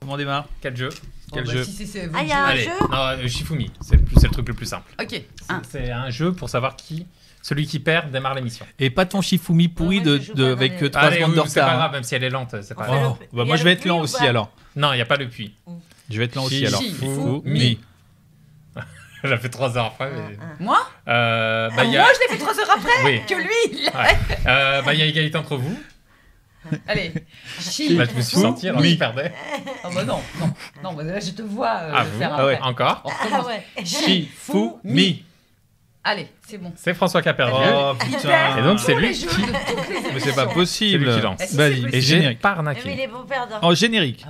Comment on démarre? Quel jeu? Quel jeu? Ah, il y a un Allez, jeu. non, Shifumi, c'est le truc le plus simple. Ok. C'est un jeu pour savoir celui qui perd démarre l'émission. Et pas ton Shifumi pourri Ouais, je joue pas avec dans 3 Allez, secondes de c'est pas retard. grave, même si elle est lente, c'est pas On fait grave. Oh, Il bah y moi a je le vais être puits lent ou aussi pas alors. Non, il n'y a pas le puits. Je vais être lent aussi alors. Shifumi. Je l'ai fait 3 heures après. Mais... Moi Bah, Moi, je l'ai fait 3 heures après Oui. que lui. Ouais. Bah, il y a égalité entre vous. Allez. Là, je me suis senti alors que je perdais. Oh bah non, non. Non, bah là, je te vois Vous faire Ah ouais. après. Encore. On recommence. Ah ouais. Shifumi. Allez, c'est bon. C'est François qui a perdu. Oh putain. Et donc, c'est Tous lui les jeux qui... de toutes les Mais c'est pas émissions. possible. C'est lui qui lance. Si, Vas-y. c'est Et possible. J'ai générique. Mais il arnaqué. est bon perdant. En générique.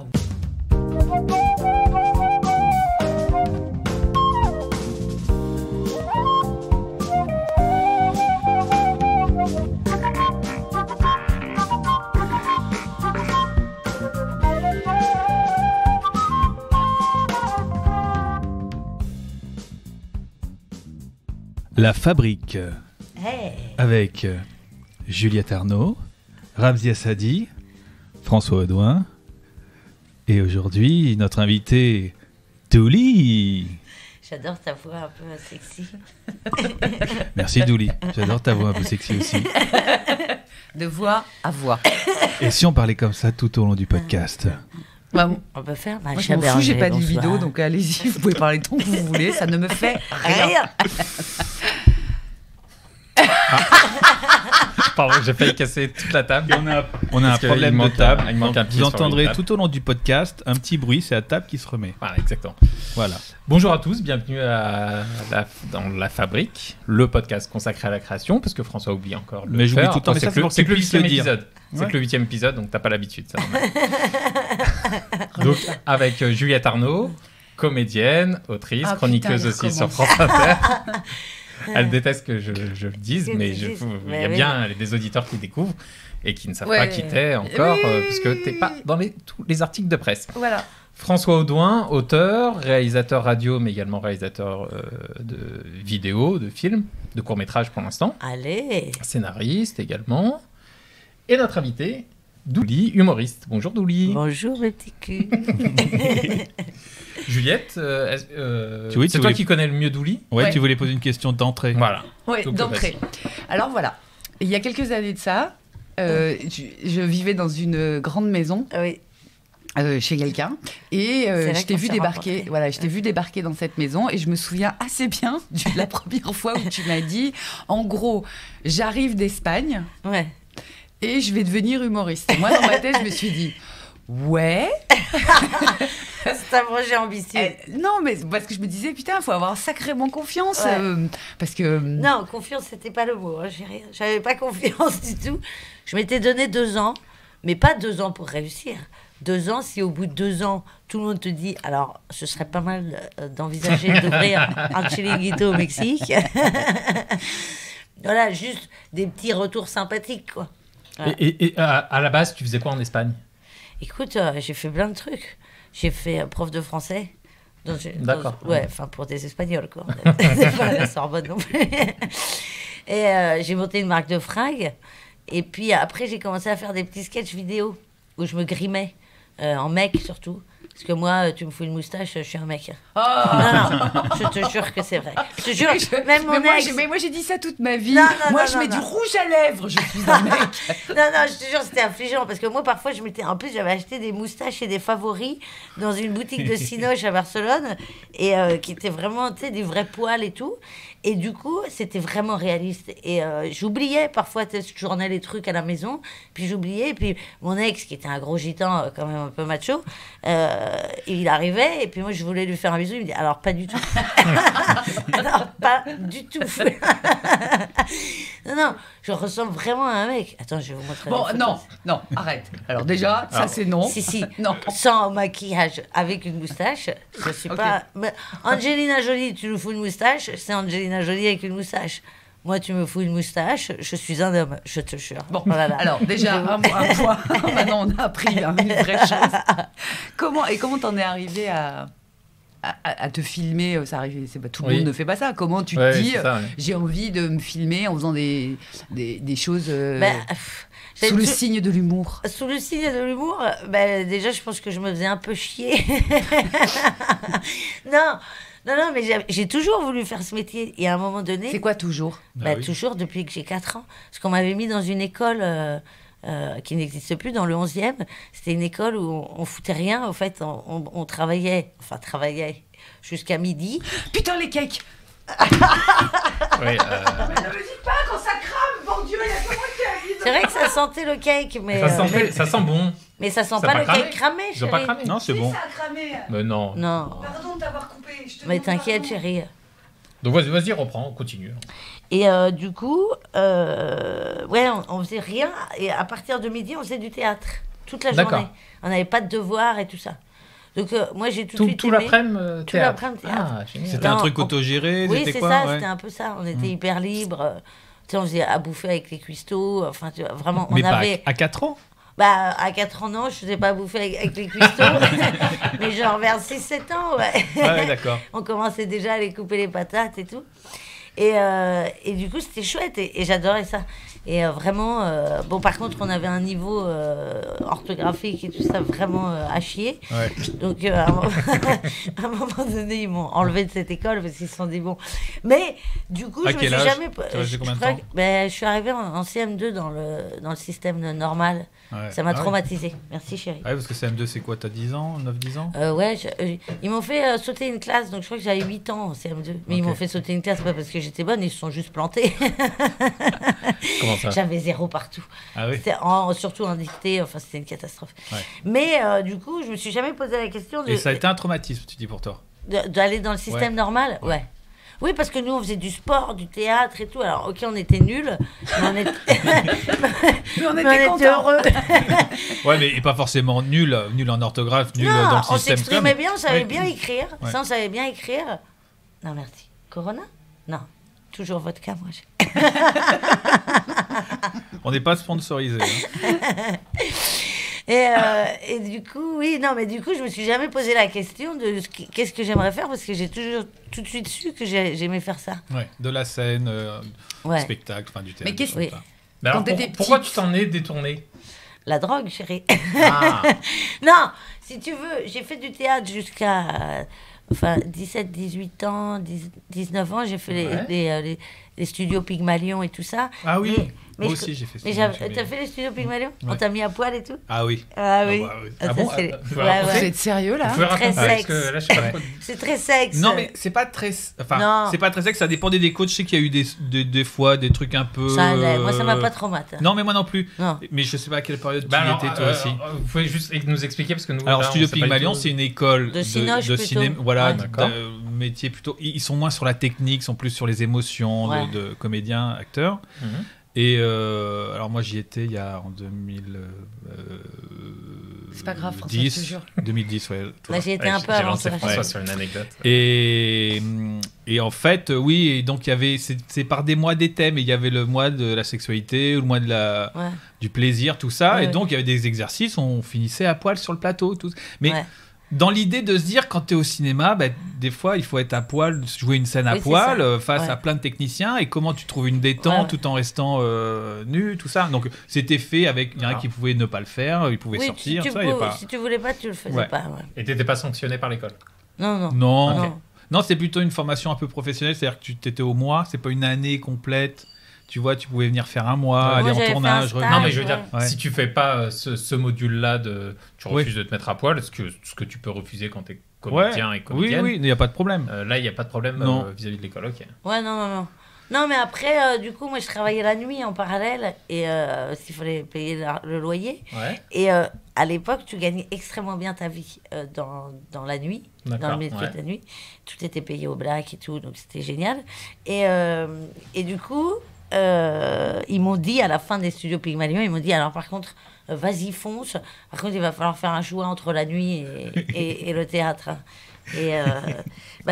La Fabrique Hey. avec Juliette Arnaud, Ramzi Assadi, François Audouin et aujourd'hui notre invité Douli. J'adore ta voix un peu sexy. Merci Douli, j'adore ta voix un peu sexy aussi. De voix à voix. Et si on parlait comme ça tout au long du podcast? Bah, On peut faire moi, je m'en fous, j'ai pas de libido, donc allez-y, vous pouvez parler tant que vous voulez, ça ne me fait rien. Pardon, j'ai failli casser toute la table. On a un Parce qu'il problème de manque table. il manque un Donc, pied vous sur une entendrez table. tout au long du podcast un petit bruit, c'est la table qui se remet. Voilà, exactement. Voilà. Bonjour à tous, bienvenue dans La Fabrique, le podcast consacré à la création, parce que François oublie encore de Mais le j'oublie faire. tout le temps, mais C'est ça, c'est pour c'est qu'il que le puisse le 8e dire. épisode. C'est Ouais. que le 8e épisode, donc t'as pas l'habitude. C'est normal. Donc, avec Juliette Arnaud, comédienne, autrice, Ah, chroniqueuse putain, aussi sur recommence. France Inter. Elle déteste que je le dise, Que mais tu dises. il y Mais a oui. bien des auditeurs qui découvrent et qui ne savent Ouais. pas qui t'es encore, Oui. parce que t'es pas dans tous les articles de presse. Voilà. François Audouin, auteur, réalisateur radio, mais également réalisateur de vidéos, de films, de courts-métrages pour l'instant, Allez. scénariste également. Et notre invité, Douli, humoriste. Bonjour Douli. Bonjour mes petits culs. Juliette, Oui, c'est tu toi voulais- qui connais le mieux Douli? Ouais, Ouais. tu voulais poser une question d'entrée. Voilà. Oui, Donc, d'entrée. Alors voilà, il y a quelques années de ça, je vivais dans une grande maison Oui. chez quelqu'un et C'est là je t'ai qu'on vu s'est débarquer. rencontrés. Voilà, je t'ai vu débarquer dans cette maison et je me souviens assez bien de la première fois où tu m'as dit, en gros, j'arrive d'Espagne Ouais. et je vais devenir humoriste. Moi, dans ma tête, je me suis dit, ouais. C'est un projet ambitieux. Non, mais parce que je me disais, putain, il faut avoir sacrément confiance. Ouais. Parce que. Non, confiance, c'était pas le mot. Hein. J'avais pas confiance du tout. Je m'étais donné 2 ans, mais pas 2 ans pour réussir. 2 ans, si au bout de 2 ans, tout le monde te dit, alors, ce serait pas mal d'envisager d'ouvrir un chiringuito au Mexique. Voilà, juste des petits retours sympathiques, quoi. Ouais. Et à la base, tu faisais quoi en Espagne? Écoute, j'ai fait plein de trucs. J'ai fait prof de français. D'accord. Ouais, enfin pour des Espagnols, quoi. C'est pas la Sorbonne non plus. Et j'ai monté une marque de fringues. Et puis après, j'ai commencé à faire des petits sketchs vidéo où je me grimais, en mec surtout. Parce que moi, tu me fous une moustache, je suis un mec. Oh Non, non, je te jure que c'est vrai. Je te jure, même mon ex... Mais moi, j'ai dit ça toute ma vie. Non, non, moi, non, je non, mets non. du rouge à lèvres. Je suis un mec. Non, non, je te jure, c'était affligeant parce que moi, parfois, en plus, j'avais acheté des moustaches et des favoris dans une boutique de Cinoche à Barcelone et qui était vraiment, tu sais, du vrai poil et tout. Et du coup, c'était vraiment réaliste. Et j'oubliais parfois, tu sais, je tournais les trucs à la maison, puis j'oubliais. Et puis mon ex, qui était un gros gitan, quand même un peu macho, il arrivait et puis moi, je voulais lui faire un bisou. Il me dit, alors, pas du tout. Alors, pas du tout. Non, non, je ressemble vraiment à un mec. Attends, je vais vous montrer. Bon, la photo. non, non, arrête. Alors déjà, ça c'est non. Si, si. Non. Sans maquillage, avec une moustache. Je suis Ok. pas. Mais Angelina Jolie, tu nous fous une moustache, c'est Angelina Jolie avec une moustache. Moi, tu me fous une moustache, je suis un homme, je te jure. Bon, Voilà. alors déjà, un point. Maintenant, on a appris une vraie chose. Comment t'en es arrivé à à te filmer, ça arrive, tout le Oui. monde ne fait pas ça. Comment tu Ouais, te dis, c'est ça, ouais. j'ai envie de me filmer en faisant des choses J'ai sous le tout- signe de l'humour. Sous le signe de l'humour, déjà, je pense que je me faisais un peu chier. Non, mais j'ai toujours voulu faire ce métier. Et à un moment donné, C'est quoi toujours? Ah oui. toujours depuis que j'ai 4 ans. Parce qu'on m'avait mis dans une école qui n'existe plus, dans le 11e. C'était une école où on foutait rien. En fait, on travaillait jusqu'à midi. Putain, les cakes! Oui, Ne me dites pas quand ça crame, bon Dieu, il y a que moi qui a C'est vrai que ça sentait le cake, mais ça sent bon. mais ça sent Ça pas a le pas cake cramé, Ils ont pas chérie. cramé. Non, c'est bon. Ça a cramé. Mais non. Non, Pardon de t'avoir coupé. Je te mais demande t'inquiète, pardon. chérie. Donc vas-y, reprends, continue. Et du coup, on faisait rien. Et à partir de midi, on faisait du théâtre toute la D'accord. journée. On n'avait pas de devoirs et tout ça. Donc moi, j'ai tout de suite Tout aimé. l'après-midi, Tout théâtre. l'après-midi, théâtre. Ah, génial. C'était un Non, truc on- autogéré, Oui, c'était c'est quoi? ça, Ouais. c'était un peu ça. On était hyper libres. Tu sais, on faisait à bouffer avec les cuistots. Enfin, tu vois, vraiment, Mais on pas avait... à 4 ans? Bah, à 4 ans, non, je faisais pas bouffer avec les cuistots. Mais genre vers 6-7 ans, ouais. Ah ouais, d'accord. On commençait déjà à les couper les patates et tout. Et du coup, c'était chouette et j'adorais ça. Et vraiment, bon, par contre, on avait un niveau orthographique et tout ça vraiment à chier. Ouais. Donc, à un moment donné, ils m'ont enlevé de cette école parce qu'ils se sont dit, bon. Mais du coup, À je me quel suis âge jamais. Tu restais combien de crois temps je suis arrivée en CM2 dans le système normal. Ouais. Ça m'a Ah ouais. traumatisée. Merci, chérie. Ouais, parce que CM2, c'est quoi? T'as 10 ans? 9-10 ans? Ils m'ont fait sauter une classe, donc je crois que j'avais 8 ans en CM2. Mais ils Ok. m'ont fait sauter une classe, pas parce que j'étais bonne, ils se sont juste plantés. Comment ça? J'avais 0 partout. Ah oui. C'était surtout en dictée, enfin c'était une catastrophe. Ouais. Mais du coup, je me suis jamais posé la question Et ça a été un traumatisme, tu dis, pour toi? d'aller dans le système normal. Ouais. Oui, parce que nous, on faisait du sport, du théâtre et tout. Alors, ok, on était nuls, mais on était, Mais on mais était on était contents. heureux. Ouais, mais et pas forcément nul en orthographe, nul Non, dans le on système. s'exprimait bien, on savait Ouais. bien écrire. Ouais. Ça, on savait bien écrire. Non, merci. Corona? Non. Toujours vodka, moi. On n'est pas sponsorisé. Hein. Et du coup, oui, non, mais du coup, je me suis jamais posé la question de qu'est-ce que j'aimerais faire parce que j'ai toujours tout de suite su que j'aimais faire ça. Ouais, de la scène, Ouais. spectacle, enfin du théâtre. Mais qu'est-ce- tout ça. Oui. Mais alors, Quand t'étais pourquoi petite- tu t'en es détourné? La drogue, chérie. Ah, Non, si tu veux, j'ai fait du théâtre jusqu'à 17, 18 ans, 19 ans. J'ai fait Ouais. les studios Pygmalion et tout ça. Ah oui, Mais moi je- aussi j'ai fait ça. Mais t'as fait les studios Pygmalion? On t'a mis à poil et tout? Ah oui. Ah oui. bah oui. Ah, Ah ça, bon, c'est... vous ouais, Vous ouais. êtes sérieux là? vous pouvez raconter Très parce que là, je sais pas quoi. C'est très sexe. Non mais c'est pas très, enfin Non. c'est pas très sexe. Ça dépendait des coachs. Je sais qu'il y a eu des fois des trucs un peu. Ça allait. Moi, ça m'a pas traumatisé. Non mais moi non plus. Non. Mais je sais pas à quelle période Bah tu y alors, étais toi aussi. vous pouvez juste nous expliquer parce que nous. Alors là, on Studio sait pas Pygmalion, du tout. c'est une école De cinoche, plutôt. cinéma, voilà, Ouais. D'accord. métier plutôt. Ils sont moins sur la technique, ils sont plus sur les émotions Ouais. de comédiens, acteurs. Mhm. Et alors moi j'y étais il y a en 2000. C'est pas grave, François, je te jure. 2010, ouais. toi. Là, j'ai été Ouais, un peu j'ai avant lancé toi. François Ouais. sur une anecdote. Et en fait, oui, et donc il y avait, c'est par des mois des thèmes, et il y avait le mois de la sexualité, ou le mois de Ouais. du plaisir, tout ça, Ouais, et ouais. donc il y avait des exercices, on finissait à poil sur le plateau, tout. Mais Ouais. dans l'idée de se dire, quand tu es au cinéma, bah, des fois il faut être à poil, jouer une scène à Oui, c'est poil, ça. face Ouais. à plein de techniciens, et comment tu trouves une détente Ouais. tout en restant nu, tout ça. Donc c'était fait avec, il y en a Alors. qui pouvaient ne pas le faire, ils pouvaient Oui, sortir, si tu, ça, il y a pas... si tu voulais pas, tu le faisais Ouais. pas. Ouais. Et t'étais pas sanctionné par l'école? Non, non. Non, Non. non, c'est plutôt une formation un peu professionnelle, c'est-à-dire que tu t'étais au mois, c'est pas une année complète. Tu vois, tu pouvais venir faire un mois, Ouais. aller Moi, en j'avais fait tournage. un stage. revenir. Non, mais je veux dire, Ouais. si tu fais pas ce module-là de. Tu Oui. refuses de te mettre à poil, ce que tu peux refuser quand t'es comédien et Oui, comédienne. oui, il n'y a pas de problème. Là, il n'y a pas de problème Non. vis-à-vis de l'école, ok. Ouais, non, non, non. Non, mais après, du coup, moi, je travaillais la nuit en parallèle et s'il fallait payer le loyer. Ouais, Et à l'époque, tu gagnais extrêmement bien ta vie dans la nuit, dans le d'accord. métier Ouais. de la nuit. Tout était payé au black et tout, donc c'était génial. Et du coup, ils m'ont dit, à la fin des studios Pygmalion, ils m'ont dit, alors par contre, vas-y, fonce. Par contre, il va falloir faire un choix entre la nuit et le théâtre. Et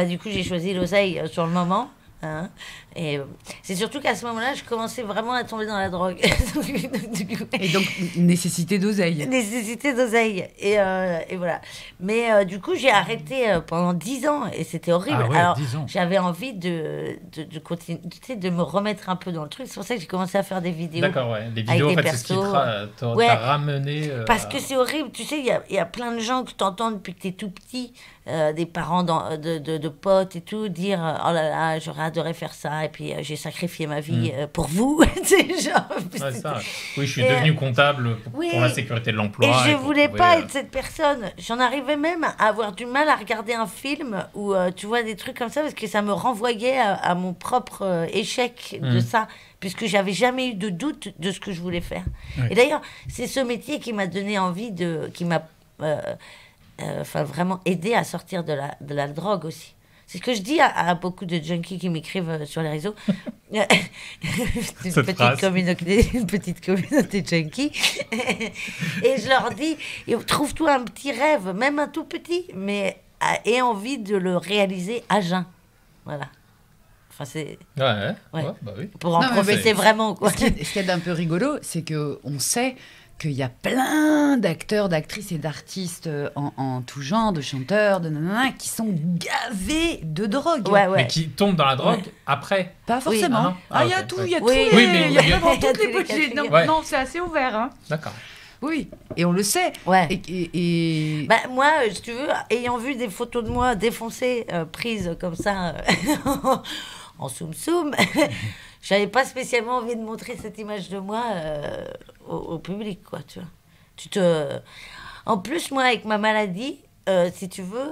du coup, j'ai choisi l'oseille sur le moment. Hein. Et c'est surtout qu'à ce moment-là, je commençais vraiment à tomber dans la drogue. Et donc, nécessité d'oseille. Nécessité d'oseille. Et voilà. Mais du coup, j'ai arrêté pendant 10 ans et c'était horrible. Ah ouais, Alors, 10 ans. j'avais envie de continuer, tu sais, de me remettre un peu dans le truc. C'est pour ça que j'ai commencé à faire des vidéos. D'accord, ouais. Les vidéos, en des fait, c'est ce qui t'a Ouais. ramené. Parce que c'est horrible. Tu sais, il y a plein de gens que tu entends depuis que tu es tout petit, des parents de potes et tout, dire oh là là, j'aurais adoré faire ça et puis j'ai sacrifié ma vie pour vous. C'est genre. Ouais, ça. Oui, je suis devenu comptable pour la sécurité de l'emploi. Et je pour voulais trouver, pas être cette personne. J'en arrivais même à avoir du mal à regarder un film où tu vois des trucs comme ça parce que ça me renvoyait à mon propre échec de ça, puisque j'avais jamais eu de doute de ce que je voulais faire. Ouais. Et d'ailleurs, c'est ce métier qui m'a donné envie qui m'a vraiment aidé à sortir de la drogue aussi. C'est ce que je dis à beaucoup de junkies qui m'écrivent sur les réseaux. une petite communauté junkie. Et je leur dis, trouve-toi un petit rêve, même un tout petit, mais aie envie de le réaliser à jeun. Voilà. Enfin, c'est... Ouais. Bah oui. Pour en Non, mais profiter vraiment, quoi. Ce qui est d'un peu rigolo, c'est qu'on sait qu'il y a plein d'acteurs, d'actrices et d'artistes en tout genre, de chanteurs, de nanana, qui sont gavés de drogue. Ouais. Mais qui tombent dans la drogue après. Pas forcément. Ah non. Il y a ok, tout, ouais. il y a Oui. tout. Oui, mais il y a il y a- vraiment il y a toutes les tous les possibilités. Non, Ouais. non, c'est assez ouvert. Hein. D'accord. Oui, et on le sait. Ouais. Et... Bah, moi, si tu veux, ayant vu des photos de moi défoncées, prises comme ça, en soum-soum, j'avais pas spécialement envie de montrer cette image de moi au public, quoi, tu vois. En plus, moi, avec ma maladie, si tu veux,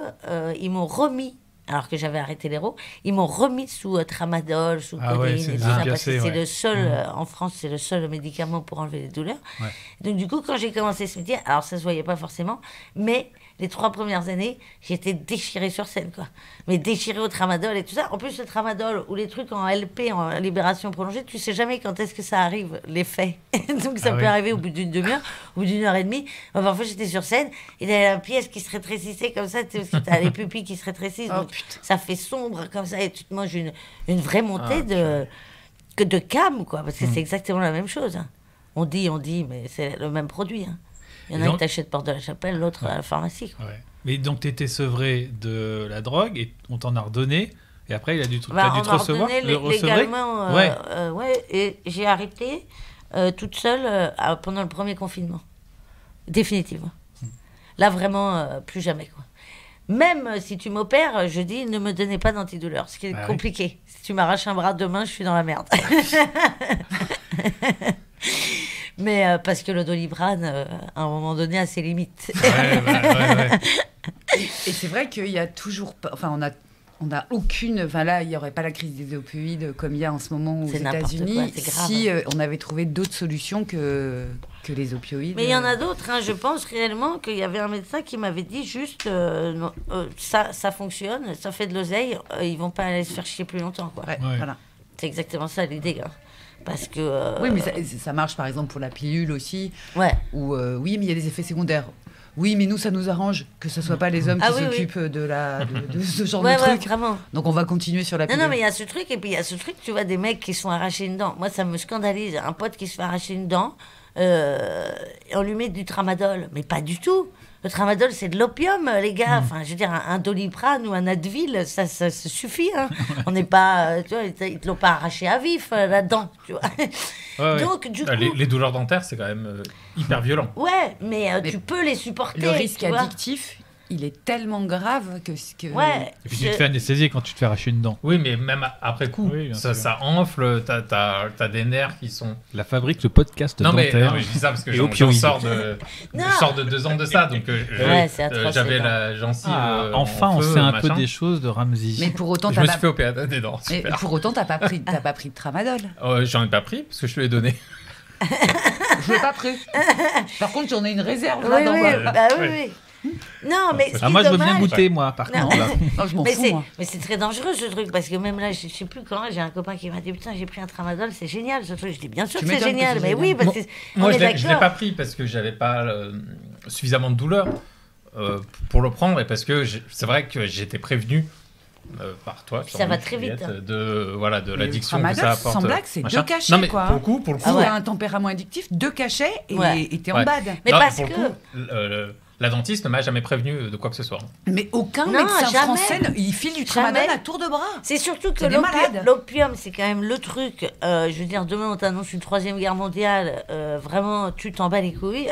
ils m'ont remis, alors que j'avais arrêté l'héro, ils m'ont remis sous tramadol, sous Ah ouais, codéine c'est et tout des ça, parce opiacés, que c'est ouais. le seul, en France, c'est le seul médicament pour enlever les douleurs. Ouais. Donc du coup, quand j'ai commencé ce métier, alors ça se voyait pas forcément, mais les 3 premières années, j'étais déchirée sur scène, quoi. Mais déchirée au tramadol et tout ça. En plus, le tramadol ou les trucs en LP, en libération prolongée, tu sais jamais quand est-ce que ça arrive, l'effet. Donc ça Ah peut oui. arriver au bout d'une demi-heure, au bout d'une heure et demie. Enfin, parfois, j'étais sur scène et il y avait la pièce qui se rétrécissait comme ça, tu sais, parce que t'as les pupilles qui se rétrécissent. Oh, donc putain. ça fait sombre comme ça et tu te manges une vraie montée Ah, de cam, quoi. Parce que c'est exactement la même chose. Hein. On dit, mais c'est le même produit. Hein. Il y en a Et un donc- qui t'achète Porte de la Chapelle, l'autre à la pharmacie. Quoi. Ouais. Mais donc, tu étais sevré de la drogue et on t'en a redonné. Et après, t'as dû te On m'a recevoir ordonné le recevré. légalement. Ouais. Et j'ai arrêté toute seule pendant le premier confinement. Définitivement. Là, vraiment, plus jamais. Quoi. Même si tu m'opères, je dis ne me donnez pas d'antidouleur, ce qui est Ah oui. compliqué. Si tu m'arraches un bras demain, je suis dans la merde. Mais parce que le Doliprane, à un moment donné, a ses limites. Ouais. Et c'est vrai qu'il y a toujours pas... Enfin, on a aucune... Enfin là, il n'y aurait pas la crise des opioïdes comme il y a en ce moment aux C'est n'importe quoi, États-Unis c'est grave. si on avait trouvé d'autres solutions que les opioïdes. Mais il y en a d'autres. Hein. Je pense réellement qu'il y avait un médecin qui m'avait dit juste non, ça fonctionne, ça fait de l'oseille, ils vont pas aller se faire chier plus longtemps. Quoi. Ouais, Ouais. voilà. C'est exactement ça l'idée. Hein. Parce que. Oui, mais ça marche par exemple pour la pilule aussi. Ouais. Ou oui, mais il y a des effets secondaires. Oui, mais nous, ça nous arrange que ce soit pas les hommes Ah qui oui, oui. s'occupent de ce genre Ouais, de ouais, truc. vraiment. Donc on va continuer sur la Non, pilule. non, mais il y a ce truc, et puis il y a ce truc, tu vois, des mecs qui se font arracher une dent. Moi, ça me scandalise. Un pote qui se fait arracher une dent, et on lui met du tramadol. Mais pas du tout. Le tramadol, c'est de l'opium, les gars. Enfin, je veux dire, un Doliprane ou un Advil, ça suffit. Hein. On n'est pas. Tu vois, ils te l'ont pas arraché à vif, là-dedans. Tu vois. Ouais. Donc, du coup. Les douleurs dentaires, c'est quand même hyper violent. Ouais, mais, Mais tu peux les supporter. Le risque tu vois. addictif, il est tellement grave que... Ouais. Et puis tu te fais anesthésier quand tu te fais arracher une dent. Oui, mais même après coup, Oui, bien ça sûr. enfle, t'as des nerfs qui sont... La fabrique, le podcast Non mais, dentaire. je dis ça parce que et j'en opioïdes. sors de 2 ans de ça, donc Ouais, c'est atroce, j'avais les dents. la gencive Ah, en enfin, on feu, sait un peu machin. des choses de Ramsey. Mais pour autant, Je me suis fait opérer des dents, Mais super. pour autant, t'as pas pris de tramadol. J'en ai pas pris parce que je te l'ai donné. Je l'ai pas pris. Par contre, j'en ai une réserve Oui, là dans oui, ma- bah oui, Ouais. oui. Non, mais ce qui Ah, moi, est je veux bien dommage- goûter, moi, par Non. contre. Là. Oh, je m'en Mais fous, c'est, moi. mais c'est très dangereux ce truc, parce que même là, je sais plus quand, j'ai un copain qui m'a dit putain, j'ai pris un tramadol, c'est génial ce truc. Je dis bien sûr Tu que c'est m'étonnes que génial, c'est mais oui, génial. parce que Moi, on je est l'ai d'accord. pas pris parce que j'avais pas suffisamment de douleur pour le prendre et parce que c'est vrai que j'étais prévenu par toi. Puis ça va très vite, Juliette, de Mais l'addiction que Ramadan, ça apporte. sans blague, c'est machin. 2 cachets, Non, mais quoi. pour le coup, Si t'as un tempérament addictif, 2 cachets et Ouais. et t'es Ouais. en bad. Mais Non, parce pour le que- coup, la dentiste ne m'a jamais prévenu de quoi que ce soit. Mais aucun Non, médecin jamais. français, il file du Jamais. tramadol à tour de bras. C'est surtout que C'est des malades. l'opium, c'est quand même le truc. Je veux dire, demain, on t'annonce une 3e guerre mondiale. Vraiment, tu t'en bats les couilles.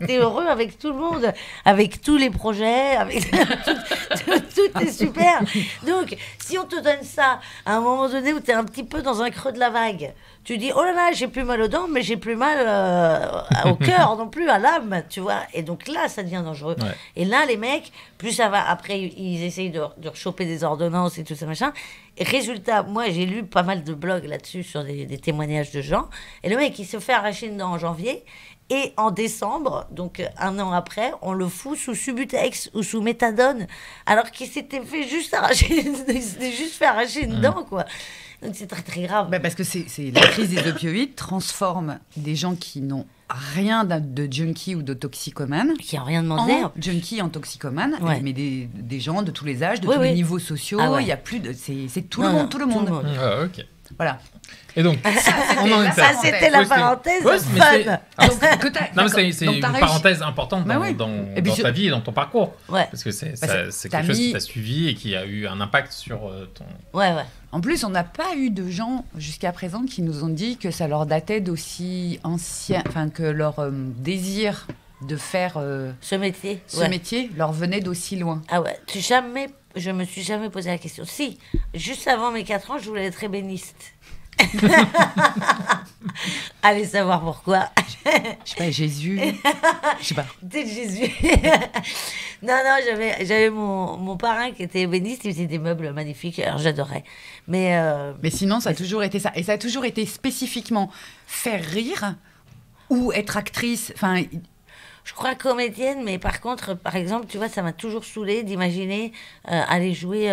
T'es heureux avec tout le monde, avec tous les projets, avec tout est super. Donc, si on te donne ça à un moment donné où t'es un petit peu dans un creux de la vague, tu dis, oh là là, j'ai plus mal aux dents, mais j'ai plus mal au cœur non plus, à l'âme, tu vois. Et donc là, ça devient dangereux. Ouais. Et là, les mecs, plus ça va, après, ils essayent de choper des ordonnances et tout ça, machin. Et résultat, moi, j'ai lu pas mal de blogs là-dessus sur des témoignages de gens. Et le mec, il se fait arracher une dent en janvier. Et en décembre, donc 1 an après, on le fout sous Subutex ou sous Méthadone. Alors qu'il s'était fait juste arracher, il s'était juste fait arracher une dent, quoi. Donc c'est très, très grave. Bah, parce que c'est la crise des opioïdes transforme des gens qui n'ont rien de junkie ou de toxicomane Qui n'ont rien demandé. en junkie, en toxicomane, Ouais. mais des gens de tous les âges, de Oui, tous oui. les niveaux sociaux. Ah ouais. Il y a plus de, c'est tout Non, le non, monde, tout le monde. Ah, ok. Voilà. Et donc, on en est Ça, c'était la Ouais, c'était- parenthèse ouais, mais c'est- fun. Donc, que t'as- Non, mais d'accord. c'est Donc, une t'as réussi. parenthèse importante Bah dans, oui. dans, Et puis dans je- ta vie et dans ton parcours. Ouais, Parce que c'est Parce c'est t'as quelque chose mis- qui t'a suivi et qui a eu un impact sur ton... ouais, ouais. En plus, on n'a pas eu de gens jusqu'à présent qui nous ont dit que ça leur datait d'aussi ancien, enfin que leur désir de faire Ce métier. ce ouais. métier leur venait d'aussi loin. Ah ouais, je me suis jamais posé la question. Si, juste avant mes 4 ans, je voulais être ébéniste. Allez savoir pourquoi. Je sais pas, Jésus, je sais pas. Dès Jésus. Non, j'avais mon parrain qui était ébéniste, il faisait des meubles magnifiques, alors j'adorais. Mais Mais sinon, ça a toujours été ça. Et ça a toujours été spécifiquement faire rire ou être actrice. Enfin, je crois comédienne, mais par contre, par exemple, tu vois, ça m'a toujours saoulée d'imaginer aller jouer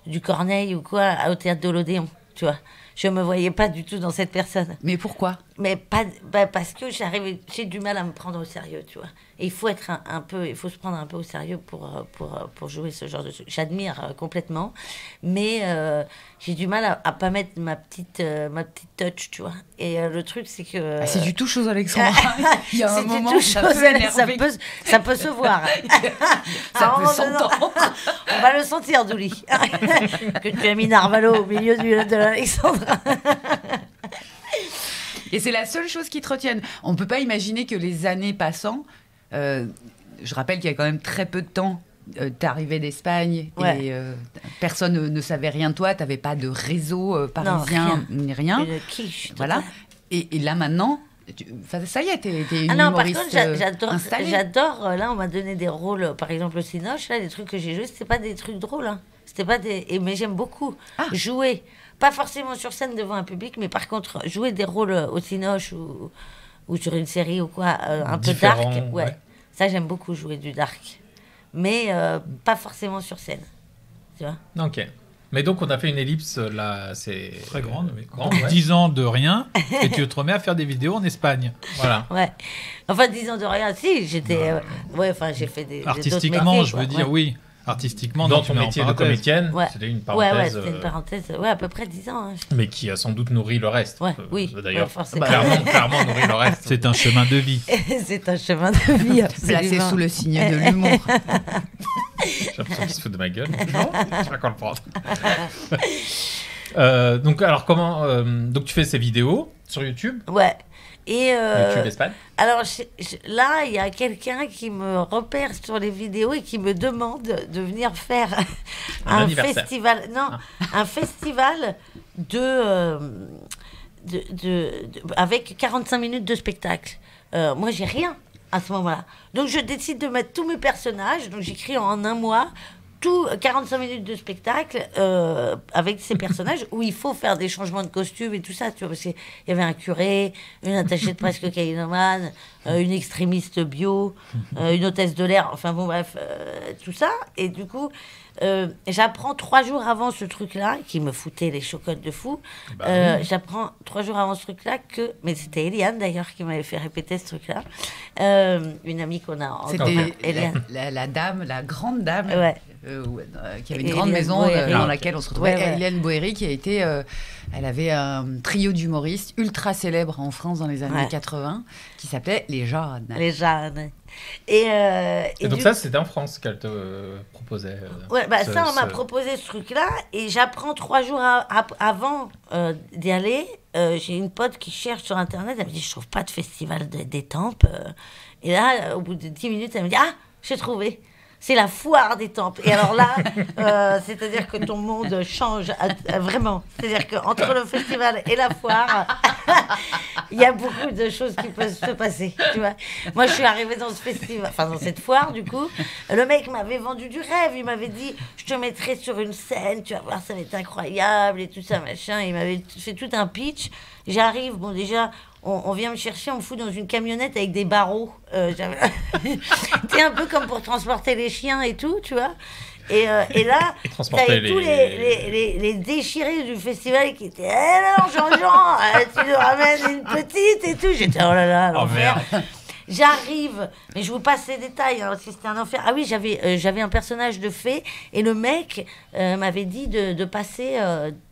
du Corneille ou quoi au théâtre de l'Odéon, tu vois. Je me voyais pas du tout dans cette personne. mais pourquoi? Mais pas, parce que j'ai du mal à me prendre au sérieux, tu vois. Et il faut être un peu, il faut se prendre un peu au sérieux pour jouer ce genre de truc. J'admire complètement, mais j'ai du mal à pas mettre ma petite touch, tu vois. Et le truc, c'est que... Ah, c'est du tout chose, Alexandra. Il y a un C'est du moment tout où ça chose, peut énerver. ça peut se voir. Ça À un peut moment donné, s'entendre. On va le sentir, Douli. Que tu as mis Narvalo au milieu de l'Alexandre. Et c'est la seule chose qui te retienne. On ne peut pas imaginer que les années passant, je rappelle qu'il y a quand même très peu de temps, t'es arrivé d'Espagne Ouais. et personne ne savait rien de toi, t'avais pas de réseau parisien rien. ni rien. Une quiche. Voilà. totale. Et là maintenant, ça y est, t'es une Ah non, par humoriste contre, installée. j'adore. Là, on m'a donné des rôles, par exemple au Cinoche, là, les trucs que j'ai joués, c'était pas des trucs drôles. Hein. C'était pas mais j'aime beaucoup jouer. Pas forcément sur scène devant un public, mais par contre, jouer des rôles au Cinoche ou sur une série ou quoi, un peu Différent, dark. Ouais. ouais. Ça, j'aime beaucoup jouer du dark. Mais pas forcément sur scène. Tu vois. Ok. Mais donc, on a fait une ellipse, là, c'est... Très grande. Grande, ouais. 10 ans de rien, et tu te remets à faire des vidéos en Espagne. Voilà. Ouais. Enfin, 10 ans de rien, si, j'étais... ouais, enfin, j'ai fait des... Artistiquement, d'autres métiers, je quoi. veux dire, Ouais. oui. Artistiquement, Dans non, tu ton mets en métier de parenthèse. comédienne, Ouais. c'était une Ouais, parenthèse, c'était une parenthèse. Ouais, à peu près 10 ans. Hein. mais qui a sans doute nourri le reste. Ouais, oui. D'ailleurs, Ouais, forcément. clairement nourri le reste. C'est un chemin de vie. C'est un chemin de vie, Placé absolument. sous le signe de l'humour. J'ai l'impression qu'il se fout de ma gueule. Non, je sais pas quand le prendre. Donc, alors, comment... donc, tu fais ces vidéos sur YouTube Ouais. Et YouTube Espagne. alors là, il y a quelqu'un qui me repère sur les vidéos et qui me demande de venir faire Un un anniversaire. festival. Non, un festival avec 45 minutes de spectacle. Moi, j'ai rien à ce moment-là. Donc, je décide de mettre tous mes personnages. Donc, j'écris en un mois. 45 minutes de spectacle avec ces personnages où il faut faire des changements de costumes et tout ça, tu vois, parce qu'il y avait un curé, une attachée de presse cocaïnomane, une extrémiste bio, une hôtesse de l'air, enfin bon bref, tout ça. Et du coup, j'apprends 3 jours avant ce truc-là, qui me foutait les chocottes de fou. J'apprends 3 jours avant ce truc-là que... Mais c'était Eliane, d'ailleurs, qui m'avait fait répéter ce truc-là. Une amie qu'on a... C'était Eliane. la dame, la grande dame, Ouais. qui avait une Et grande Hélène maison Boéry. dans laquelle on se retrouvait. Ouais, ouais. Hélène Boéry, qui a été... elle avait un trio d'humoristes ultra célèbre en France dans les années 80, qui s'appelait Les Jeunes. Les jeunes. Et donc du- ça, c'était en France qu'elle te proposait. Ouais, ça, on m'a proposé ce truc-là, et j'apprends 3 jours avant d'y aller. J'ai une pote qui cherche sur Internet, elle me dit, je trouve pas de festival d'Étampes. Et là, au bout de 10 minutes, elle me dit, ah, j'ai trouvé. C'est la foire d'Étampes. Et alors là, c'est-à-dire que ton monde change vraiment. C'est-à-dire qu'entre le festival et la foire, il y a beaucoup de choses qui peuvent se passer. Tu vois. Moi, je suis arrivée dans ce festival, enfin dans cette foire, du coup. Le mec m'avait vendu du rêve. Il m'avait dit, je te mettrai sur une scène, tu vas voir, ça va être incroyable et tout ça, machin. Il m'avait fait tout un pitch. J'arrive, bon, déjà. On vient me chercher, on me fout dans une camionnette avec des barreaux. C'était un peu comme pour transporter les chiens et tout, tu vois. Et là, t'avais tous les déchirés du festival qui étaient « Eh non, Jean-Jean, tu nous ramènes une petite et tout ». J'étais « Oh là là, l'enfer ». J'arrive, mais je vous passe les détails, hein, si c'était un enfer. Ah oui, j'avais un personnage de fée, et le mec m'avait dit de passer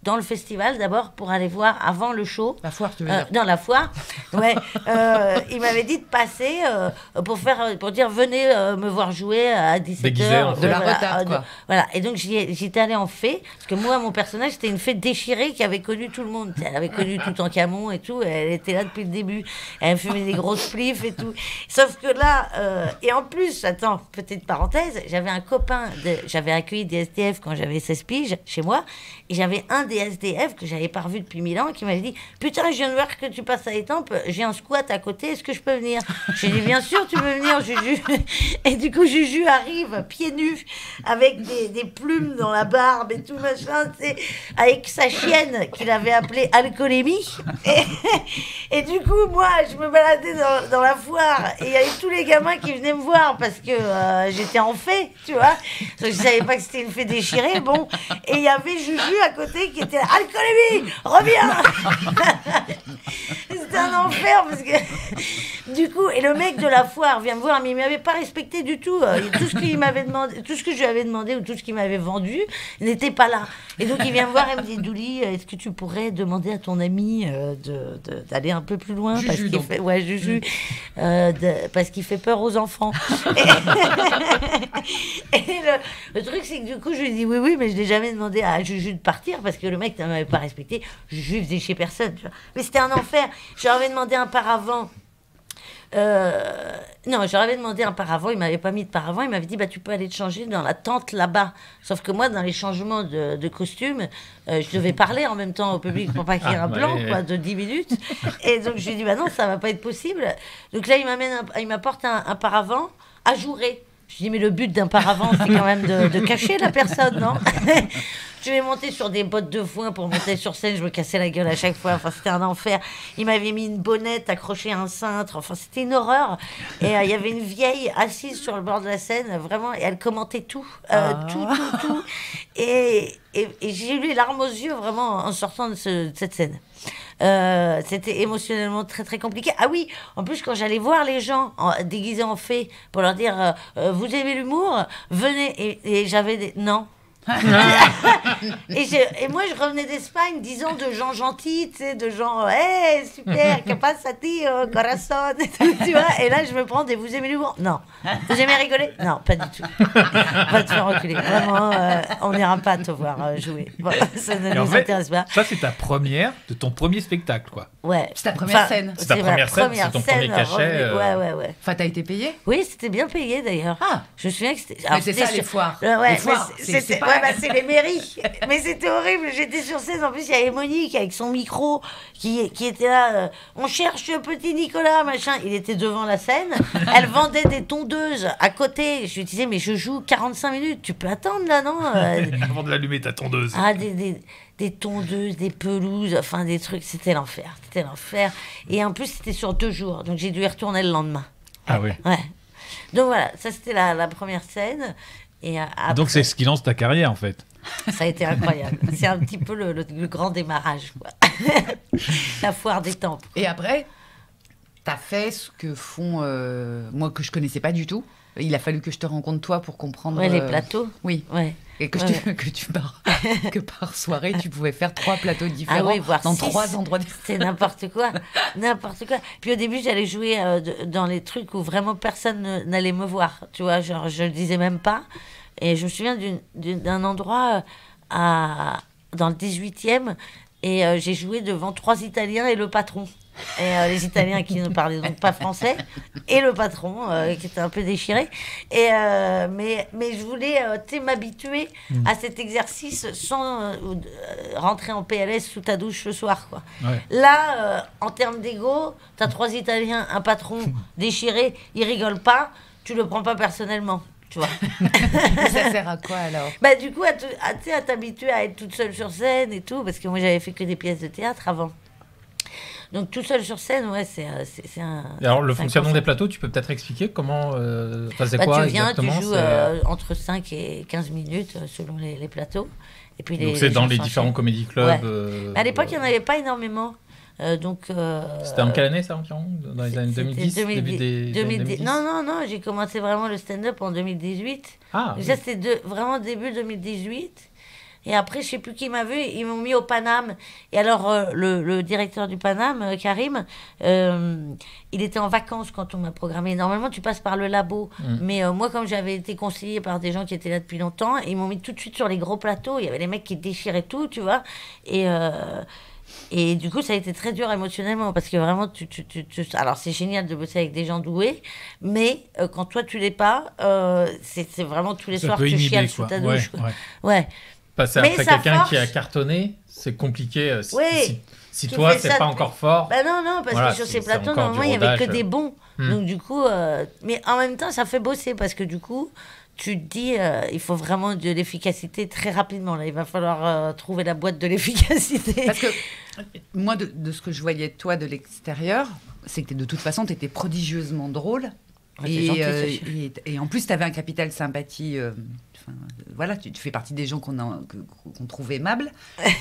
dans le festival d'abord pour aller voir avant le show. La foire, tu veux dire. Dans la foire, ouais. Il m'avait dit de passer pour dire venez me voir jouer à 17h. Déguisé en fée. De la retarde, quoi. Voilà, et donc j'étais allée en fée, parce que moi, mon personnage, c'était une fée déchirée qui avait connu tout le monde. Elle avait connu Toutankhamon et tout, elle était là depuis le début. Elle fumait des grosses spliffs et tout. Sauf que là, et en plus, attends, petite parenthèse, j'avais un copain, j'avais accueilli des SDF quand j'avais 16 piges chez moi, et j'avais un des SDF que j'avais pas revu depuis 1000 ans qui m'avait dit « Putain, je viens de voir que tu passes à Étampes, j'ai un squat à côté, est-ce que je peux venir ?» J'ai dit « Bien sûr, tu peux venir, Juju !» Et du coup, Juju arrive, pieds nus, avec des plumes dans la barbe et tout machin, tu sais, avec sa chienne qu'il avait appelée Alcoolémie. Et du coup, moi, je me baladais dans la foire, et il y avait tous les gamins qui venaient me voir parce que j'étais en fée, tu vois. Donc, je savais pas que c'était une fée déchirée, bon. Et il y avait Juju à côté qui était là, Alcoolémie, reviens. C'était un enfer parce que du coup, et le mec de la foire vient me voir, mais il m'avait pas respecté du tout. Tout ce qu'il m'avait demandé, tout ce que je lui avais demandé ou tout ce qu'il m'avait vendu n'était pas là. Et donc il vient me voir et me dit, Douli, est-ce que tu pourrais demander à ton ami d'aller un peu plus loin, Juju, parce qu'il donc. fait, ouais, Juju, parce qu'il fait peur aux enfants. Et le truc, c'est que du coup, je lui dis oui, mais je n'ai jamais demandé à Juju de partir parce que le mec ne m'avait pas respecté. Juju faisait chez personne. Tu vois. Mais c'était un enfer. Je leur avais demandé un paravent. Non, je leur avais demandé un paravent, il m'avait pas mis de paravent, il m'avait dit bah tu peux aller te changer dans la tente là-bas. Sauf que moi, dans les changements de costume, je devais parler en même temps au public pour pas qu'il y ait un blanc quoi, de 10 minutes. Et donc je lui ai dit bah non, ça va pas être possible. Donc là, il m'apporte un paravent ajouré. Je dis mais le but d'un paravent, c'est quand même de cacher la personne, non? Je vais monter sur des bottes de foin pour monter sur scène, je me cassais la gueule à chaque fois, enfin c'était un enfer. Il m'avait mis une bonnette accrochée à un cintre, enfin c'était une horreur. Et il y avait une vieille assise sur le bord de la scène, vraiment, et elle commentait tout, tout. Et j'ai eu les larmes aux yeux vraiment en sortant de cette scène. C'était émotionnellement très très compliqué. Ah oui, en plus quand j'allais voir les gens déguisés en fées pour leur dire vous aimez l'humour, venez, et j'avais des... Non. Et moi je revenais d'Espagne 10 ans de gens gentils, tu sais, de gens hey super, que passe a ti corazon, tu vois, et là je me prends des vous aimez l'humour? Non. Vous aimez rigoler? Non, pas du tout. Va te faire reculer, vraiment, on n'ira pas te voir jouer. Voilà, ça ne nous intéresse pas. Ça c'est ta première de ton premier spectacle quoi. Ouais. C'est ta première scène. C'est ta première scène, c'est ton premier cachet. Ouais. Enfin, t'as été payé? Oui, c'était bien payé d'ailleurs. Ah. Je me souviens que c'était. Mais c'est ça les foires. Ouais, les foires, c'est pas... c'est les mairies. Mais c'était horrible. J'étais sur scène. En plus, il y avait Monique avec son micro qui était là. On cherche le petit Nicolas, machin. Il était devant la scène. Elle vendait des tondeuses à côté. Je lui disais, mais je joue 45 minutes. Tu peux attendre là, non? Avant de l'allumer ta tondeuse. Ah, des tondeuses, des pelouses, enfin des trucs. C'était l'enfer. C'était l'enfer. Et en plus, c'était sur 2 jours. Donc, j'ai dû y retourner le lendemain. Ah oui. Ouais. Donc voilà, ça c'était la première scène. Et Donc c'est ce qui lance ta carrière en fait. ça a été incroyable. C'est un petit peu le grand démarrage, quoi. La foire des temples. Et après, t'as fait ce que font... moi, que je connaissais pas du tout. Il a fallu que je te rencontre toi pour comprendre... Ouais, les plateaux. Oui. Ouais. Et que, que par soirée, tu pouvais faire 3 plateaux différents voire dans 6. 3 endroits différents. C'est n'importe quoi. N'importe quoi. Puis au début, j'allais jouer dans les trucs où vraiment personne n'allait me voir. Tu vois, genre, je le disais même pas. Et je me souviens d'un endroit dans le 18e. Et j'ai joué devant 3 Italiens et le patron. Et les Italiens qui ne parlaient donc pas français, et le patron qui était un peu déchiré. Et, mais je voulais m'habituer à cet exercice sans rentrer en PLS sous ta douche le soir, quoi. Ouais. Là, en termes d'ego, tu as 3 Italiens, un patron déchiré, ils rigolent pas, tu le prends pas personnellement. Tu vois. Ça sert à quoi alors? Bah, du coup, à t'habituer à être toute seule sur scène et tout, parce que moi j'avais fait que des pièces de théâtre avant. Donc tout seul sur scène, ouais, c'est un... Et alors le c'est un fonctionnement confort. des plateaux, tu peux peut-être expliquer comment... c'est Bah, quoi tu viens, exactement? tu joues entre 5 et 15 minutes selon les plateaux. Et puis Donc c'est dans gens les s'enchaînent. différents comédie clubs. À l'époque, il n'y en avait pas énormément. C'était en quelle année ça environ? Dans les années 2010, début des années 2010? Non, j'ai commencé vraiment le stand-up en 2018. Ah, Donc ça, c'était vraiment début 2018. Et après, je sais plus qui m'a vu, ils m'ont mis au Paname. Et alors, le directeur du Paname, Karim, il était en vacances quand on m'a programmé. Normalement, tu passes par le labo. Mais moi, comme j'avais été conseillée par des gens qui étaient là depuis longtemps, ils m'ont mis tout de suite sur les gros plateaux. Il y avait les mecs qui déchiraient tout, tu vois. Et du coup, ça a été très dur émotionnellement parce que vraiment, alors c'est génial de bosser avec des gens doués, mais quand toi, tu l'es pas, c'est vraiment tous les Ça soirs peut tu inhiber, chiales sous quoi. ta douche. Ouais, Quoi. ouais. Ouais. Passer Mais après ça quelqu'un force. qui a cartonné, c'est compliqué. Oui. Si Tu toi, fais c'est ça pas depuis- encore fort. Bah non, parce Voilà, que sur c'est ces plateaux, encore normalement, du il n'y avait que rodage. des bons. Donc du coup, mais en même temps, ça fait bosser parce que du coup, tu te dis, il faut vraiment de l'efficacité très rapidement. Là, il va falloir trouver la boîte de l'efficacité. Parce que moi, de ce que je voyais de toi de l'extérieur, c'est que de toute façon, tu étais prodigieusement drôle. Ouais, c'est gentil, Sophie. Et en plus, tu avais un capital sympathie. Voilà, tu fais partie des gens qu'on trouve aimables.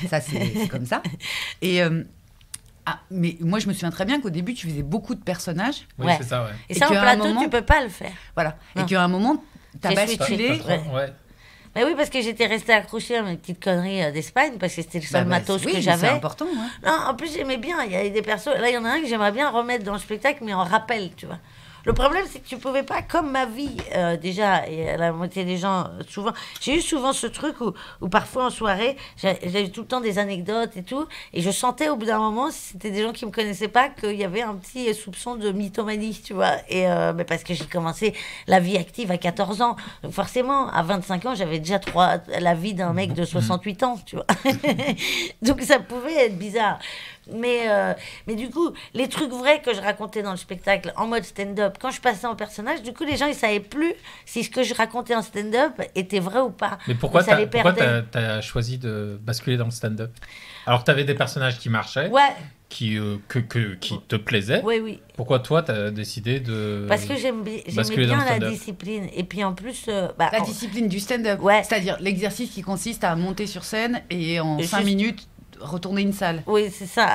Ça, c'est comme ça. Et, mais moi, je me souviens très bien qu'au début, tu faisais beaucoup de personnages. Oui, Ouais. c'est ça, ouais. Et ça, en qu'à un plateau, moment- tu peux pas le faire. Voilà. Non. Et qu'à un moment, tu as J'ai switché. basculé. Ouais. Mais oui, parce que j'étais restée accrochée à mes petites conneries d'Espagne parce que c'était le seul matos oui, que mais j'avais. c'est important. Hein. Non, en plus, j'aimais bien. Il y avait des persos. Là, il y en a un que j'aimerais bien remettre dans le spectacle, mais en rappel, tu vois. Le problème, c'est que tu pouvais pas, comme ma vie, déjà, et la moitié des gens, souvent. J'ai eu souvent ce truc où parfois en soirée, j'avais tout le temps des anecdotes et tout, et je sentais au bout d'un moment, si c'était des gens qui me connaissaient pas, qu'il y avait un petit soupçon de mythomanie, tu vois. Et mais parce que j'ai commencé la vie active à 14 ans. Donc forcément, à 25 ans, j'avais déjà la vie d'un mec de 68 ans, tu vois. Donc ça pouvait être bizarre. Mais du coup, les trucs vrais que je racontais dans le spectacle en mode stand-up, quand je passais en personnage, du coup, les gens, ils savaient plus si ce que je racontais en stand-up était vrai ou pas. Mais pourquoi Donc, ça les perdait. t'as choisi de basculer dans le stand-up? Alors que t'avais des personnages qui marchaient, Ouais, qui te plaisaient. oui. Pourquoi toi, t'as décidé de... Parce que j'aimais basculer dans bien le la stand-up. discipline. Et puis en plus... La discipline du stand-up. Ouais. C'est-à-dire l'exercice qui consiste à monter sur scène et en Et 5 juste- minutes, retourner une salle. Oui, c'est ça.